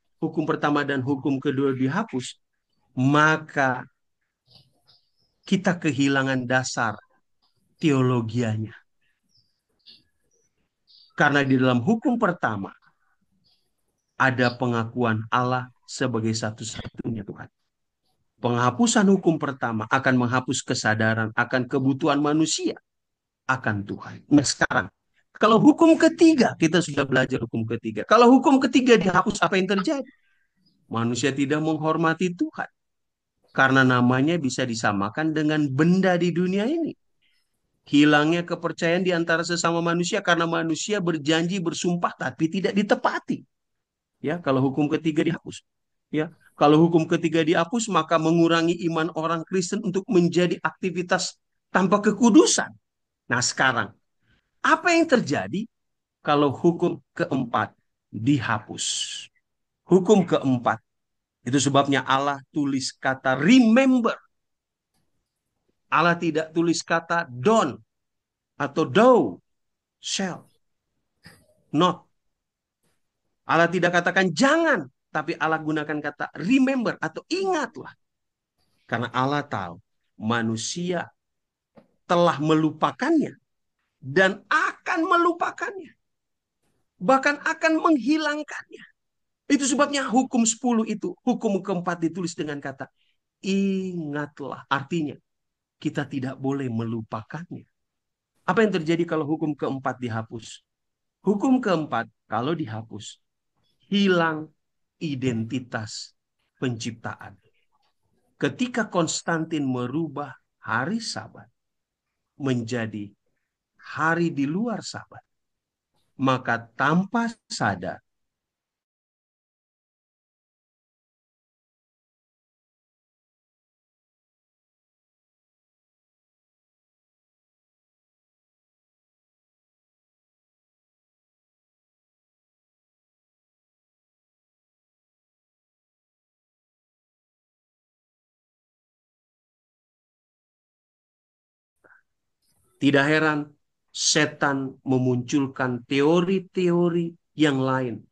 pertama dan hukum kedua dihapus, maka kita kehilangan dasar teologianya. Karena di dalam hukum pertama ada pengakuan Allah sebagai satu-satunya Tuhan. Penghapusan hukum pertama akan menghapus kesadaran akan kebutuhan manusia akan Tuhan. Nah sekarang, kalau hukum ketiga, kita sudah belajar hukum ketiga. Kalau hukum ketiga dihapus, apa yang terjadi? Manusia tidak menghormati Tuhan. Karena namanya bisa disamakan dengan benda di dunia ini. Hilangnya kepercayaan di antara sesama manusia karena manusia berjanji, bersumpah, tapi tidak ditepati. Ya, kalau hukum ketiga dihapus. Ya, kalau hukum ketiga dihapus, maka mengurangi iman orang Kristen untuk menjadi aktivitas tanpa kekudusan. Nah sekarang, apa yang terjadi kalau hukum keempat dihapus? Hukum keempat, itu sebabnya Allah tulis kata remember. Allah tidak tulis kata don't atau thou shall not. Allah tidak katakan jangan, tapi Allah gunakan kata remember atau ingatlah. Karena Allah tahu manusia telah melupakannya dan akan melupakannya. Bahkan akan menghilangkannya. Itu sebabnya hukum 10 itu, hukum keempat ditulis dengan kata ingatlah. Artinya kita tidak boleh melupakannya. Apa yang terjadi kalau hukum keempat dihapus? Hukum keempat kalau dihapus, hilang identitas penciptaan. Ketika Konstantin merubah hari Sabat menjadi hari di luar Sabat, maka tanpa sadar tidak heran setan memunculkan teori-teori yang lain.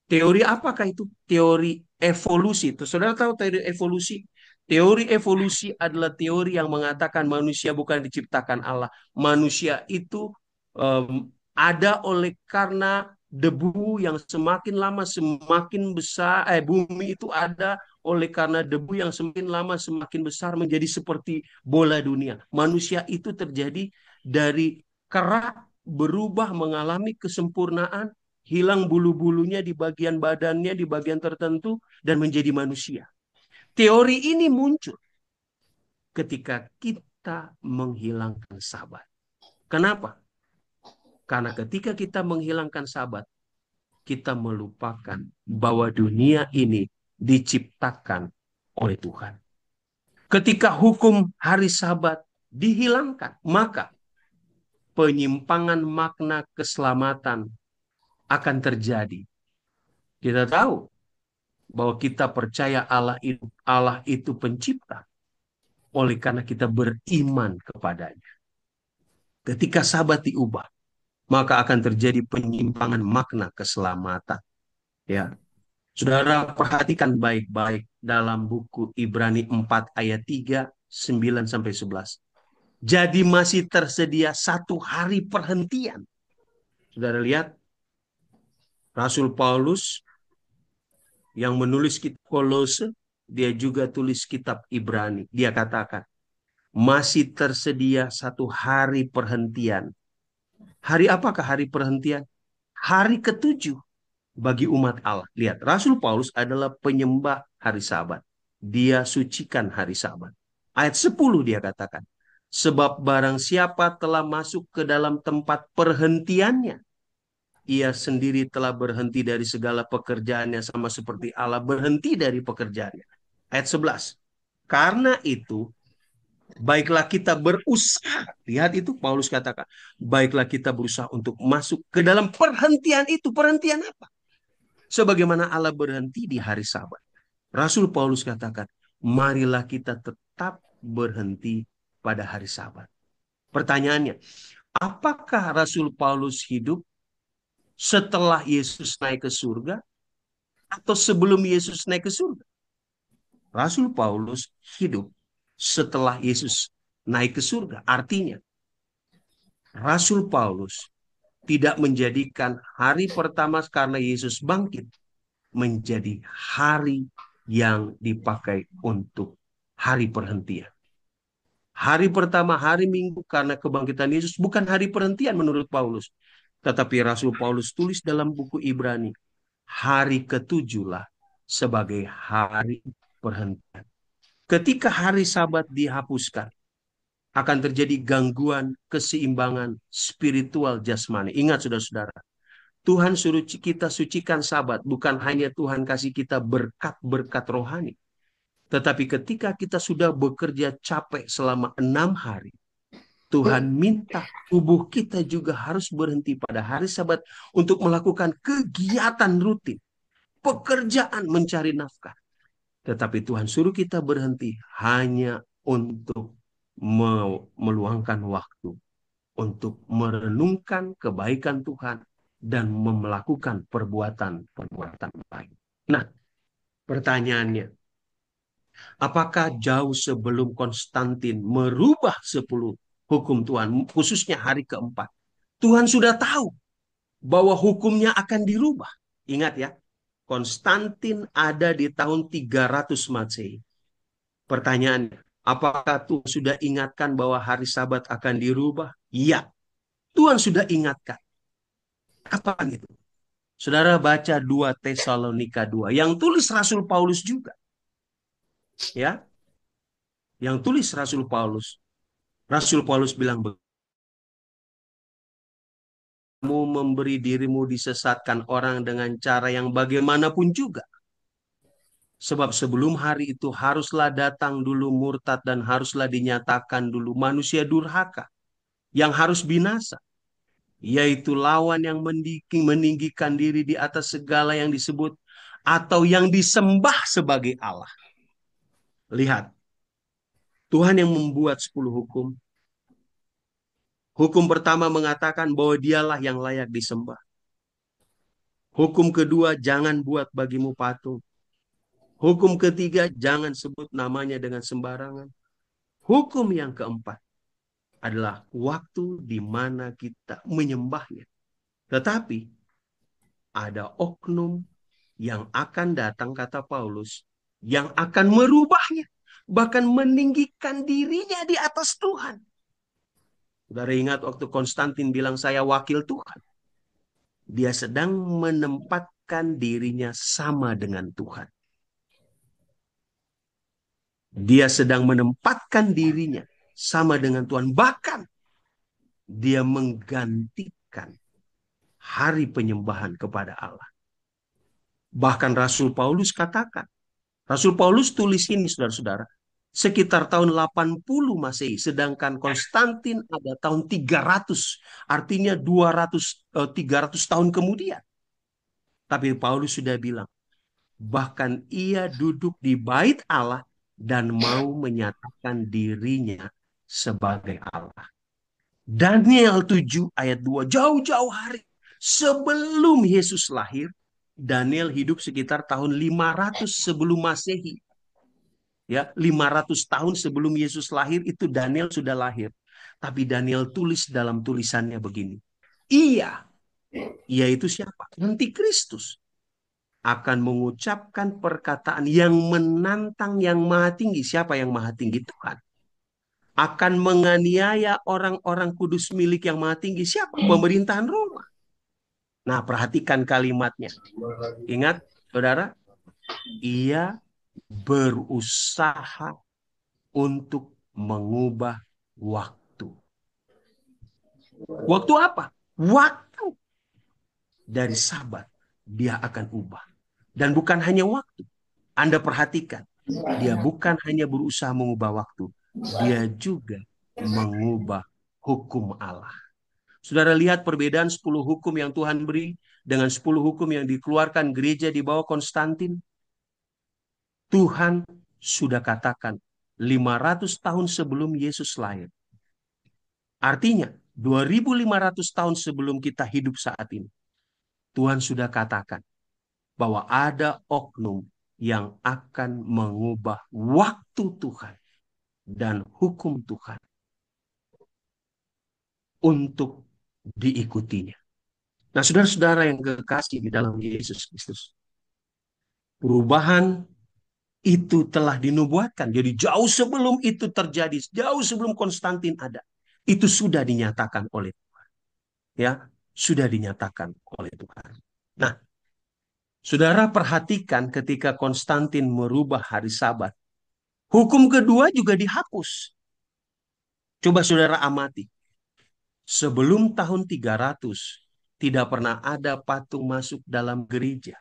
Teori apakah itu? Teori evolusi. Tuh, saudara tahu teori evolusi? Teori evolusi adalah teori yang mengatakan manusia bukan diciptakan Allah. Manusia itu ada oleh karena debu yang semakin lama semakin besar. Bumi itu ada oleh karena debu yang semakin lama semakin besar menjadi seperti bola dunia. Manusia itu terjadi dari kerak berubah mengalami kesempurnaan, hilang bulu-bulunya di bagian badannya, di bagian tertentu, dan menjadi manusia. Teori ini muncul ketika kita menghilangkan Sabat. Kenapa? Karena ketika kita menghilangkan Sabat, kita melupakan bahwa dunia ini diciptakan oleh Tuhan. Ketika hukum hari Sabat dihilangkan, maka penyimpangan makna keselamatan akan terjadi. Kita tahu bahwa kita percaya Allah itu pencipta oleh karena kita beriman kepadanya. Ketika Sabat diubah, maka akan terjadi penyimpangan makna keselamatan. Ya, saudara perhatikan baik-baik dalam buku Ibrani 4 ayat 3, 9 sampai 11. Jadi masih tersedia satu hari perhentian. Saudara lihat, Rasul Paulus yang menulis kitab Kolose, dia juga tulis kitab Ibrani. Dia katakan, masih tersedia satu hari perhentian. Hari apakah hari perhentian? Hari ketujuh bagi umat Allah. Lihat, Rasul Paulus adalah penyembah hari Sabat. Dia sucikan hari Sabat. Ayat 10 dia katakan, sebab barang siapa telah masuk ke dalam tempat perhentiannya, ia sendiri telah berhenti dari segala pekerjaannya sama seperti Allah berhenti dari pekerjaannya. Ayat 11. Karena itu, baiklah kita berusaha. Lihat itu Paulus katakan. Baiklah kita berusaha untuk masuk ke dalam perhentian itu. Perhentian apa? Sebagaimana Allah berhenti di hari Sabat. Rasul Paulus katakan, marilah kita tetap berhenti pada hari Sabat. Pertanyaannya, apakah Rasul Paulus hidup setelah Yesus naik ke surga atau sebelum Yesus naik ke surga? Rasul Paulus hidup setelah Yesus naik ke surga. Artinya, Rasul Paulus tidak menjadikan hari pertama karena Yesus bangkit menjadi hari yang dipakai untuk hari perhentian. Hari pertama, hari Minggu karena kebangkitan Yesus bukan hari perhentian menurut Paulus. Tetapi Rasul Paulus tulis dalam buku Ibrani, hari ketujuh sebagai hari perhentian. Ketika hari Sabat dihapuskan, akan terjadi gangguan keseimbangan spiritual jasmani. Ingat saudara-saudara, Tuhan suruh kita sucikan Sabat, bukan hanya Tuhan kasih kita berkat-berkat rohani. Tetapi ketika kita sudah bekerja capek selama 6 hari, Tuhan minta tubuh kita juga harus berhenti pada hari Sabat untuk melakukan kegiatan rutin, pekerjaan mencari nafkah. Tetapi Tuhan suruh kita berhenti hanya untuk meluangkan waktu, untuk merenungkan kebaikan Tuhan dan melakukan perbuatan-perbuatan baik. Nah, pertanyaannya, apakah jauh sebelum Konstantin merubah 10 hukum Tuhan, khususnya hari keempat, Tuhan sudah tahu bahwa hukumnya akan dirubah? Ingat ya, Konstantin ada di tahun 300 Masehi. Pertanyaannya, apakah Tuhan sudah ingatkan bahwa hari Sabat akan dirubah? Iya, Tuhan sudah ingatkan. Kapan itu? Saudara baca 2 Tesalonika 2 yang tulis Rasul Paulus juga. Ya, yang tulis Rasul Paulus. Rasul Paulus bilang, kamu memberi dirimu disesatkan orang dengan cara yang bagaimanapun juga. Sebab sebelum hari itu haruslah datang dulu murtad dan haruslah dinyatakan dulu manusia durhaka yang harus binasa, yaitu lawan yang meninggikan diri di atas segala yang disebut atau yang disembah sebagai Allah. Lihat, Tuhan yang membuat 10 hukum. Hukum pertama mengatakan bahwa dialah yang layak disembah. Hukum kedua, jangan buat bagimu patung. Hukum ketiga, jangan sebut namanya dengan sembarangan. Hukum yang keempat adalah waktu di mana kita menyembahnya. Tetapi ada oknum yang akan datang, kata Paulus, yang akan merubahnya, bahkan meninggikan dirinya di atas Tuhan. Saudara ingat waktu Konstantin bilang saya wakil Tuhan. Dia sedang menempatkan dirinya sama dengan Tuhan. Dia sedang menempatkan dirinya sama dengan Tuhan. Bahkan dia menggantikan hari penyembahan kepada Allah. Bahkan Rasul Paulus katakan, Rasul Paulus tulis ini saudara-saudara, sekitar tahun 80 Masehi, sedangkan Konstantin ada tahun 300, artinya 300 tahun kemudian. Tapi Paulus sudah bilang, bahkan ia duduk di bait Allah dan mau menyatakan dirinya sebagai Allah. Daniel 7 ayat 2, jauh-jauh hari sebelum Yesus lahir, Daniel hidup sekitar tahun 500 sebelum Masehi. Ya, 500 tahun sebelum Yesus lahir itu Daniel sudah lahir. Tapi Daniel tulis dalam tulisannya begini. Ia itu siapa? Antikristus. Akan mengucapkan perkataan yang menantang yang maha tinggi. Siapa yang maha tinggi? Tuhan. Akan menganiaya orang-orang kudus milik yang maha tinggi. Siapa? Pemerintahan Roma. Nah, perhatikan kalimatnya. Ingat, saudara, ia berusaha untuk mengubah waktu. Waktu apa? Waktu dari Sabat dia akan ubah. Dan bukan hanya waktu. Anda perhatikan, dia bukan hanya berusaha mengubah waktu, dia juga mengubah hukum Allah. Saudara lihat perbedaan 10 hukum yang Tuhan beri dengan 10 hukum yang dikeluarkan gereja di bawah Konstantin. Tuhan sudah katakan 500 tahun sebelum Yesus lahir. Artinya 2500 tahun sebelum kita hidup saat ini. Tuhan sudah katakan bahwa ada oknum yang akan mengubah waktu Tuhan dan hukum Tuhan untuk diikutinya. Nah, saudara-saudara yang kekasih di dalam Yesus Kristus, perubahan itu telah dinubuatkan. Jadi jauh sebelum itu terjadi, jauh sebelum Konstantin ada, itu sudah dinyatakan oleh Tuhan. Ya, sudah dinyatakan oleh Tuhan. Nah, saudara perhatikan ketika Konstantin merubah hari Sabat, hukum kedua juga dihapus. Coba saudara amati. Sebelum tahun 300, tidak pernah ada patung masuk dalam gereja.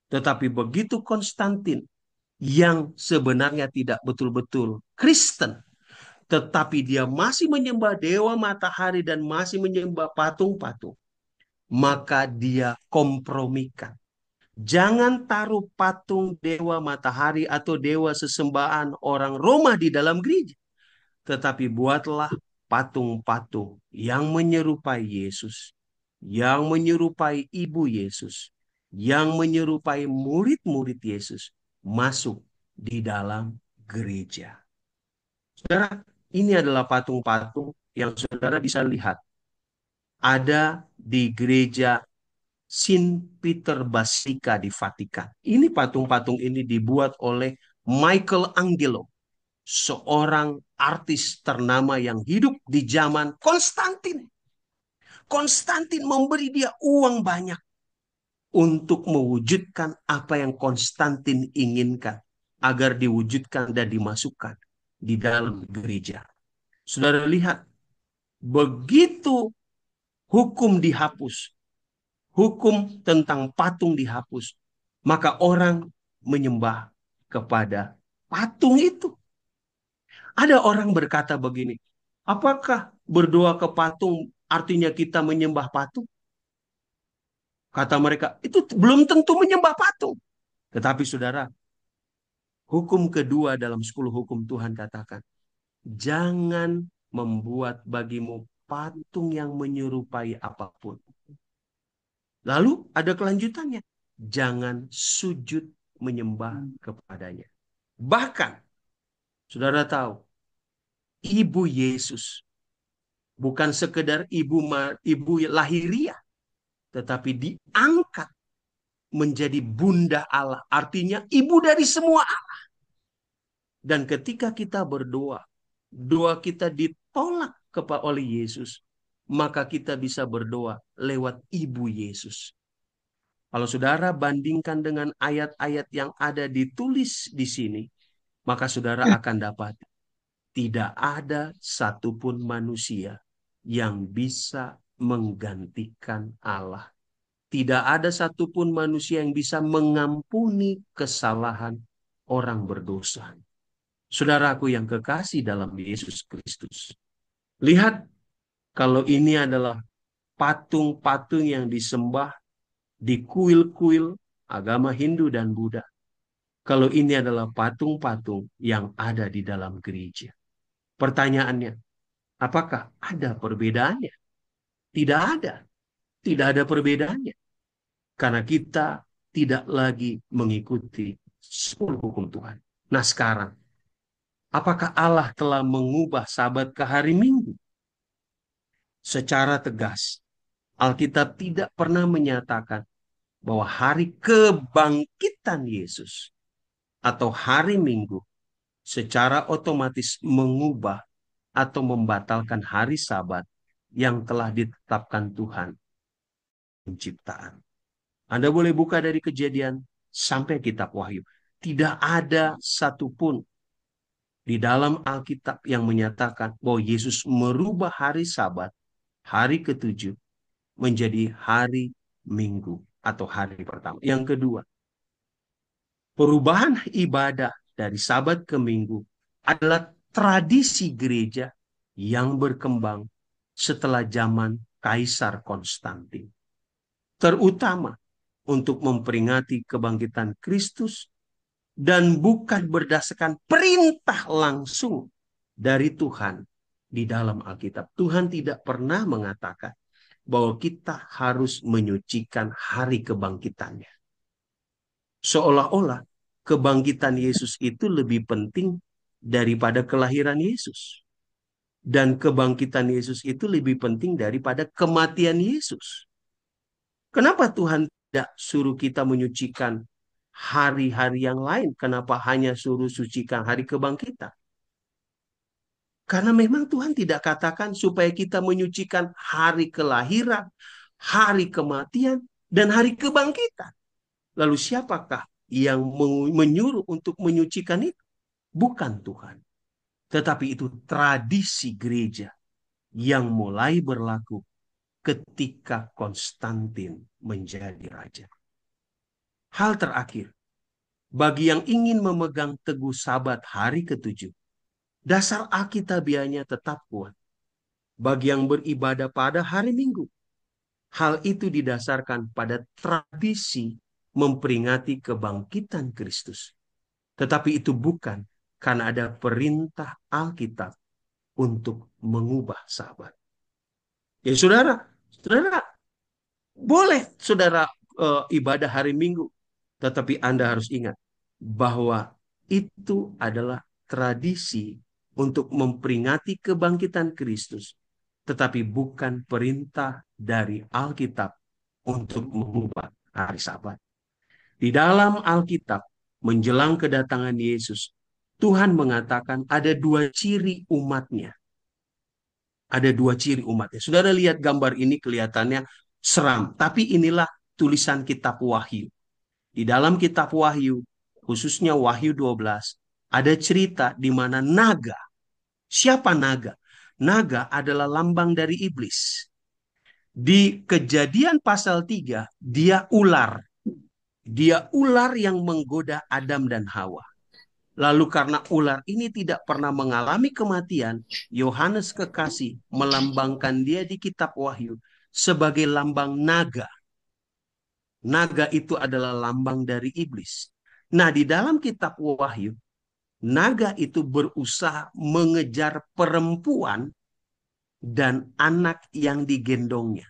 Tetapi begitu Konstantin yang sebenarnya tidak betul-betul Kristen, tetapi dia masih menyembah dewa matahari dan masih menyembah patung-patung, maka dia kompromikan. Jangan taruh patung dewa matahari atau dewa sesembahan orang Roma di dalam gereja, tetapi buatlah patung-patung yang menyerupai Yesus, yang menyerupai ibu Yesus, yang menyerupai murid-murid Yesus masuk di dalam gereja. Saudara, ini adalah patung-patung yang saudara bisa lihat ada di gereja Saint Peter Basilica di Vatikan. Ini patung-patung ini dibuat oleh Michelangelo, seorang artis ternama yang hidup di zaman Konstantin. Konstantin memberi dia uang banyak untuk mewujudkan apa yang Konstantin inginkan agar diwujudkan dan dimasukkan di dalam gereja. Saudara lihat, begitu hukum dihapus, hukum tentang patung dihapus, maka orang menyembah kepada patung itu. Ada orang berkata begini, apakah berdoa ke patung artinya kita menyembah patung? Kata mereka, itu belum tentu menyembah patung. Tetapi saudara, hukum kedua dalam 10 hukum Tuhan katakan, jangan membuat bagimu patung yang menyerupai apapun. Lalu ada kelanjutannya, jangan sujud menyembah kepadanya. Bahkan, saudara tahu, ibu Yesus bukan sekedar ibu lahiriah, tetapi diangkat menjadi bunda Allah. Artinya ibu dari semua Allah. Dan ketika kita berdoa, doa kita ditolak oleh Yesus, maka kita bisa berdoa lewat ibu Yesus. Kalau saudara bandingkan dengan ayat-ayat yang ada ditulis di sini, maka saudara akan dapat tidak ada satupun manusia yang bisa menggantikan Allah. Tidak ada satupun manusia yang bisa mengampuni kesalahan orang berdosa. Saudaraku yang kekasih dalam Yesus Kristus. Lihat, kalau ini adalah patung-patung yang disembah di kuil-kuil agama Hindu dan Buddha. Kalau ini adalah patung-patung yang ada di dalam gereja. Pertanyaannya, apakah ada perbedaannya? Tidak ada. Tidak ada perbedaannya. Karena kita tidak lagi mengikuti 10 hukum Tuhan. Nah sekarang, apakah Allah telah mengubah Sabat ke hari Minggu? Secara tegas, Alkitab tidak pernah menyatakan bahwa hari kebangkitan Yesus atau hari Minggu secara otomatis mengubah atau membatalkan hari Sabat yang telah ditetapkan Tuhan penciptaan. Anda boleh buka dari Kejadian sampai kitab Wahyu. Tidak ada satupun di dalam Alkitab yang menyatakan bahwa Yesus merubah hari Sabat, hari ketujuh, menjadi hari Minggu atau hari pertama. Yang kedua, perubahan ibadah dari Sabat ke Minggu adalah tradisi gereja yang berkembang setelah zaman Kaisar Konstantin. Terutama untuk memperingati kebangkitan Kristus dan bukan berdasarkan perintah langsung dari Tuhan di dalam Alkitab. Tuhan tidak pernah mengatakan bahwa kita harus menyucikan hari kebangkitannya. Seolah-olah kebangkitan Yesus itu lebih penting daripada kelahiran Yesus. Dan kebangkitan Yesus itu lebih penting daripada kematian Yesus. Kenapa Tuhan tidak suruh kita menyucikan hari-hari yang lain? Kenapa hanya suruh sucikan hari kebangkitan? Karena memang Tuhan tidak katakan supaya kita menyucikan hari kelahiran, hari kematian, dan hari kebangkitan. Lalu siapakah yang menyuruh untuk menyucikan itu? Bukan Tuhan. Tetapi itu tradisi gereja yang mulai berlaku ketika Konstantin menjadi raja. Hal terakhir, bagi yang ingin memegang teguh Sabat hari ketujuh, Dasar Alkitabiahnya tetap kuat. Bagi yang beribadah pada hari Minggu, hal itu didasarkan pada tradisi memperingati kebangkitan Kristus. Tetapi itu bukan karena ada perintah Alkitab untuk mengubah Sabat. Ya saudara, boleh saudara ibadah hari Minggu, tetapi Anda harus ingat bahwa itu adalah tradisi untuk memperingati kebangkitan Kristus, tetapi bukan perintah dari Alkitab untuk mengubah hari Sabat. Di dalam Alkitab, menjelang kedatangan Yesus, Tuhan mengatakan ada dua ciri umatnya. Ada dua ciri umatnya. Saudara lihat gambar ini kelihatannya seram. Tapi inilah tulisan kitab Wahyu. Di dalam kitab Wahyu, khususnya Wahyu 12, ada cerita di mana naga. Siapa naga? Naga adalah lambang dari iblis. Di Kejadian pasal 3, dia ular. Dia ular yang menggoda Adam dan Hawa. Lalu karena ular ini tidak pernah mengalami kematian, Yohanes Kekasih melambangkan dia di kitab Wahyu sebagai lambang naga. Naga itu adalah lambang dari iblis. Nah, di dalam kitab Wahyu, naga itu berusaha mengejar perempuan dan anak yang digendongnya.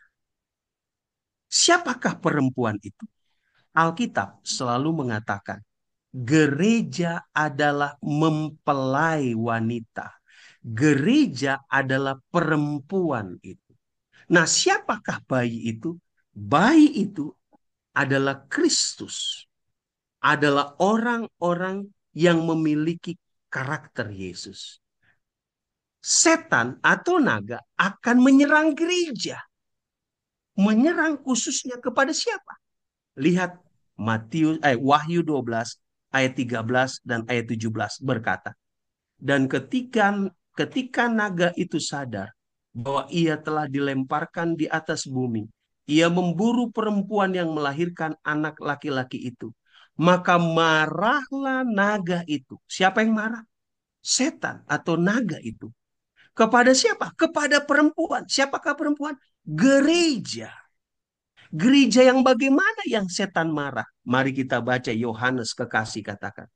Siapakah perempuan itu? Alkitab selalu mengatakan, gereja adalah mempelai wanita. Gereja adalah perempuan itu. Nah, siapakah bayi itu? Bayi itu adalah Kristus. Adalah orang-orang yang memiliki karakter Yesus. Setan atau naga akan menyerang gereja. Menyerang khususnya kepada siapa? Lihat Wahyu 12 ayat 13 dan ayat 17 berkata, dan ketika naga itu sadar bahwa ia telah dilemparkan di atas bumi, ia memburu perempuan yang melahirkan anak laki-laki itu. Maka marahlah naga itu. Siapa yang marah? Setan atau naga itu. Kepada siapa? Kepada perempuan. Siapakah perempuan? Gereja. Gereja yang bagaimana yang setan marah? Mari kita baca Yohanes Kekasih katakan.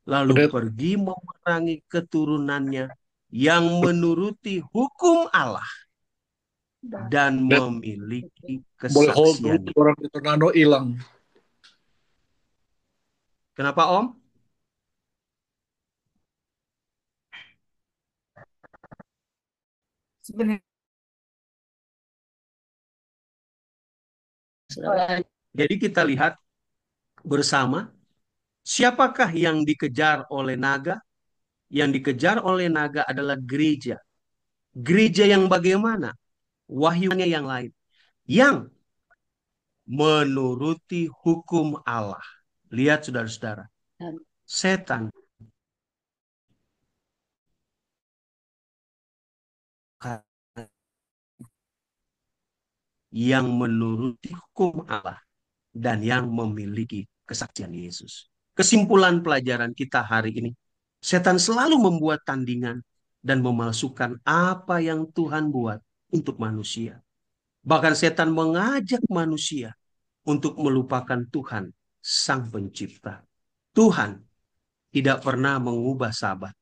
Lalu Pendeta, pergi memerangi keturunannya yang menuruti hukum Allah dan memiliki boleh hold dulu, kesaksian. orang di tornado hilang. Kenapa Om? Sebenarnya Jadi kita lihat bersama siapakah yang dikejar oleh naga? Yang dikejar oleh naga adalah gereja. Gereja yang bagaimana? Wahyunya yang lain. Yang menuruti hukum Allah. Lihat saudara-saudara. Setan yang menuruti hukum Allah dan yang memiliki kesaksian Yesus. Kesimpulan pelajaran kita hari ini, setan selalu membuat tandingan dan memalsukan apa yang Tuhan buat untuk manusia. Bahkan setan mengajak manusia untuk melupakan Tuhan, Sang Pencipta. Tuhan tidak pernah mengubah Sabat.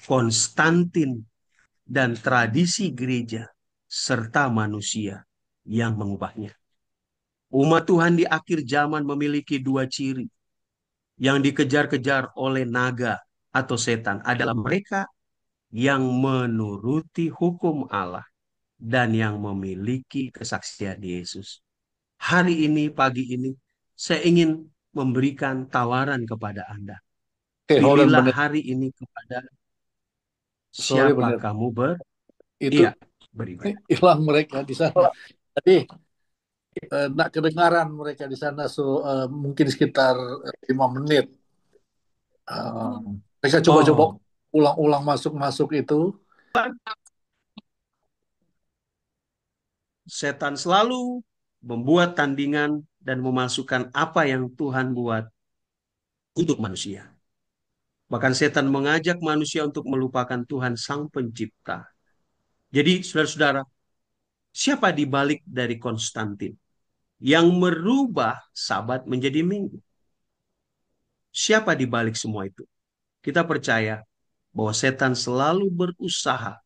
Konstantin dan tradisi gereja serta manusia yang mengubahnya. Umat Tuhan di akhir zaman memiliki dua ciri yang dikejar-kejar oleh naga atau setan adalah mereka yang menuruti hukum Allah dan yang memiliki kesaksian Yesus. Hari ini, pagi ini, saya ingin memberikan tawaran kepada Anda. Oke, hold on, Pilihlah pendeta. hari ini kepada Sorry, siapa pendeta. kamu Itu beribadah. hilang mereka di sana. Jadi nak kedengaran mereka di sana mungkin sekitar 5 menit. Mereka coba-coba Oh, ulang-ulang masuk-masuk itu. setan selalu membuat tandingan dan memasukkan apa yang Tuhan buat untuk manusia. Bahkan setan mengajak manusia untuk melupakan Tuhan Sang Pencipta. Jadi saudara-saudara, siapa di balik dari Konstantin yang merubah Sabat menjadi Minggu? Siapa di balik semua itu? Kita percaya bahwa setan selalu berusaha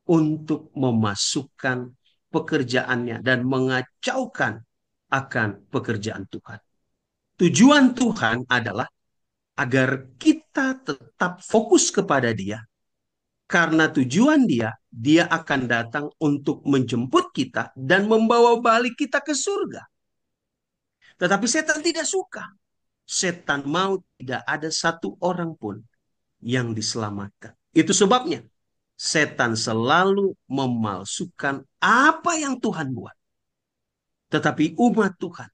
untuk memasukkan pekerjaannya dan mengacaukan akan pekerjaan Tuhan. Tujuan Tuhan adalah agar kita tetap fokus kepada Dia. Karena tujuan Dia akan datang untuk menjemput kita dan membawa balik kita ke surga. Tetapi setan tidak suka. Setan mau tidak ada satu orang pun yang diselamatkan. Itu sebabnya setan selalu memalsukan apa yang Tuhan buat. Tetapi umat Tuhan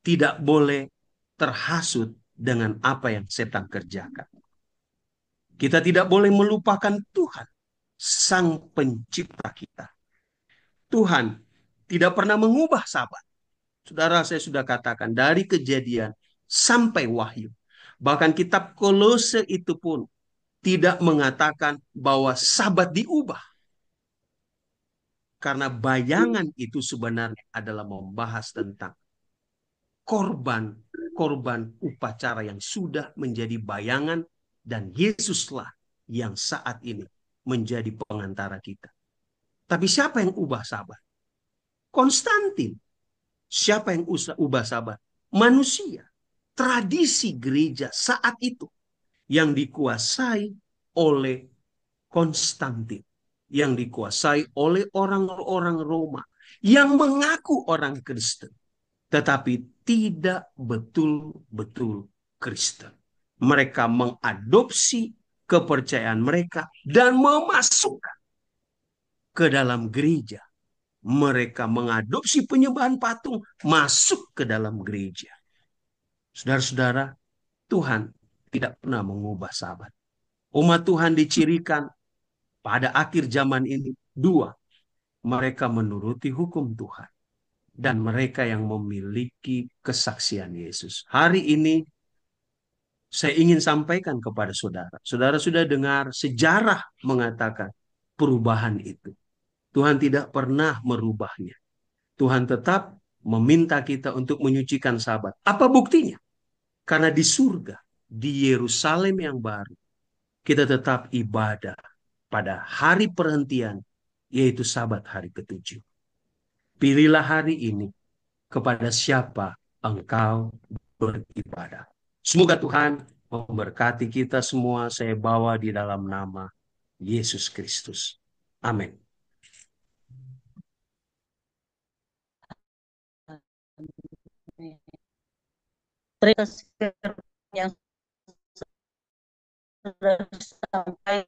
tidak boleh terhasut dengan apa yang setan kerjakan. Kita tidak boleh melupakan Tuhan, Sang Pencipta kita. Tuhan tidak pernah mengubah Sabat. Saudara, saya sudah katakan dari Kejadian sampai Wahyu. Bahkan kitab Kolose itu pun tidak mengatakan bahwa Sabat diubah. Karena bayangan itu sebenarnya adalah membahas tentang korban upacara yang sudah menjadi bayangan, dan Yesuslah yang saat ini menjadi pengantara kita. Tapi siapa yang ubah Sabat? Konstantin. Siapa yang ubah Sabat? Manusia. Tradisi gereja saat itu yang dikuasai oleh Konstantin, yang dikuasai oleh orang-orang Roma yang mengaku orang Kristen, tetapi tidak betul-betul Kristen. Mereka mengadopsi kepercayaan mereka dan memasukkan ke dalam gereja. Mereka mengadopsi penyembahan patung masuk ke dalam gereja. Saudara-saudara, Tuhan tidak pernah mengubah Sabat. Umat Tuhan dicirikan pada akhir zaman ini dua. Mereka menuruti hukum Tuhan dan mereka yang memiliki kesaksian Yesus. Hari ini saya ingin sampaikan kepada saudara. Saudara sudah dengar sejarah mengatakan perubahan itu. Tuhan tidak pernah merubahnya. Tuhan tetap meminta kita untuk menyucikan Sabat. Apa buktinya? Karena di surga, di Yerusalem yang baru, kita tetap ibadah pada hari perhentian, yaitu Sabat hari ketujuh. Pilihlah hari ini kepada siapa engkau beribadah. Semoga Tuhan memberkati kita semua. Saya bawa di dalam nama Yesus Kristus. Amin. Terima kasih yang sudah sampai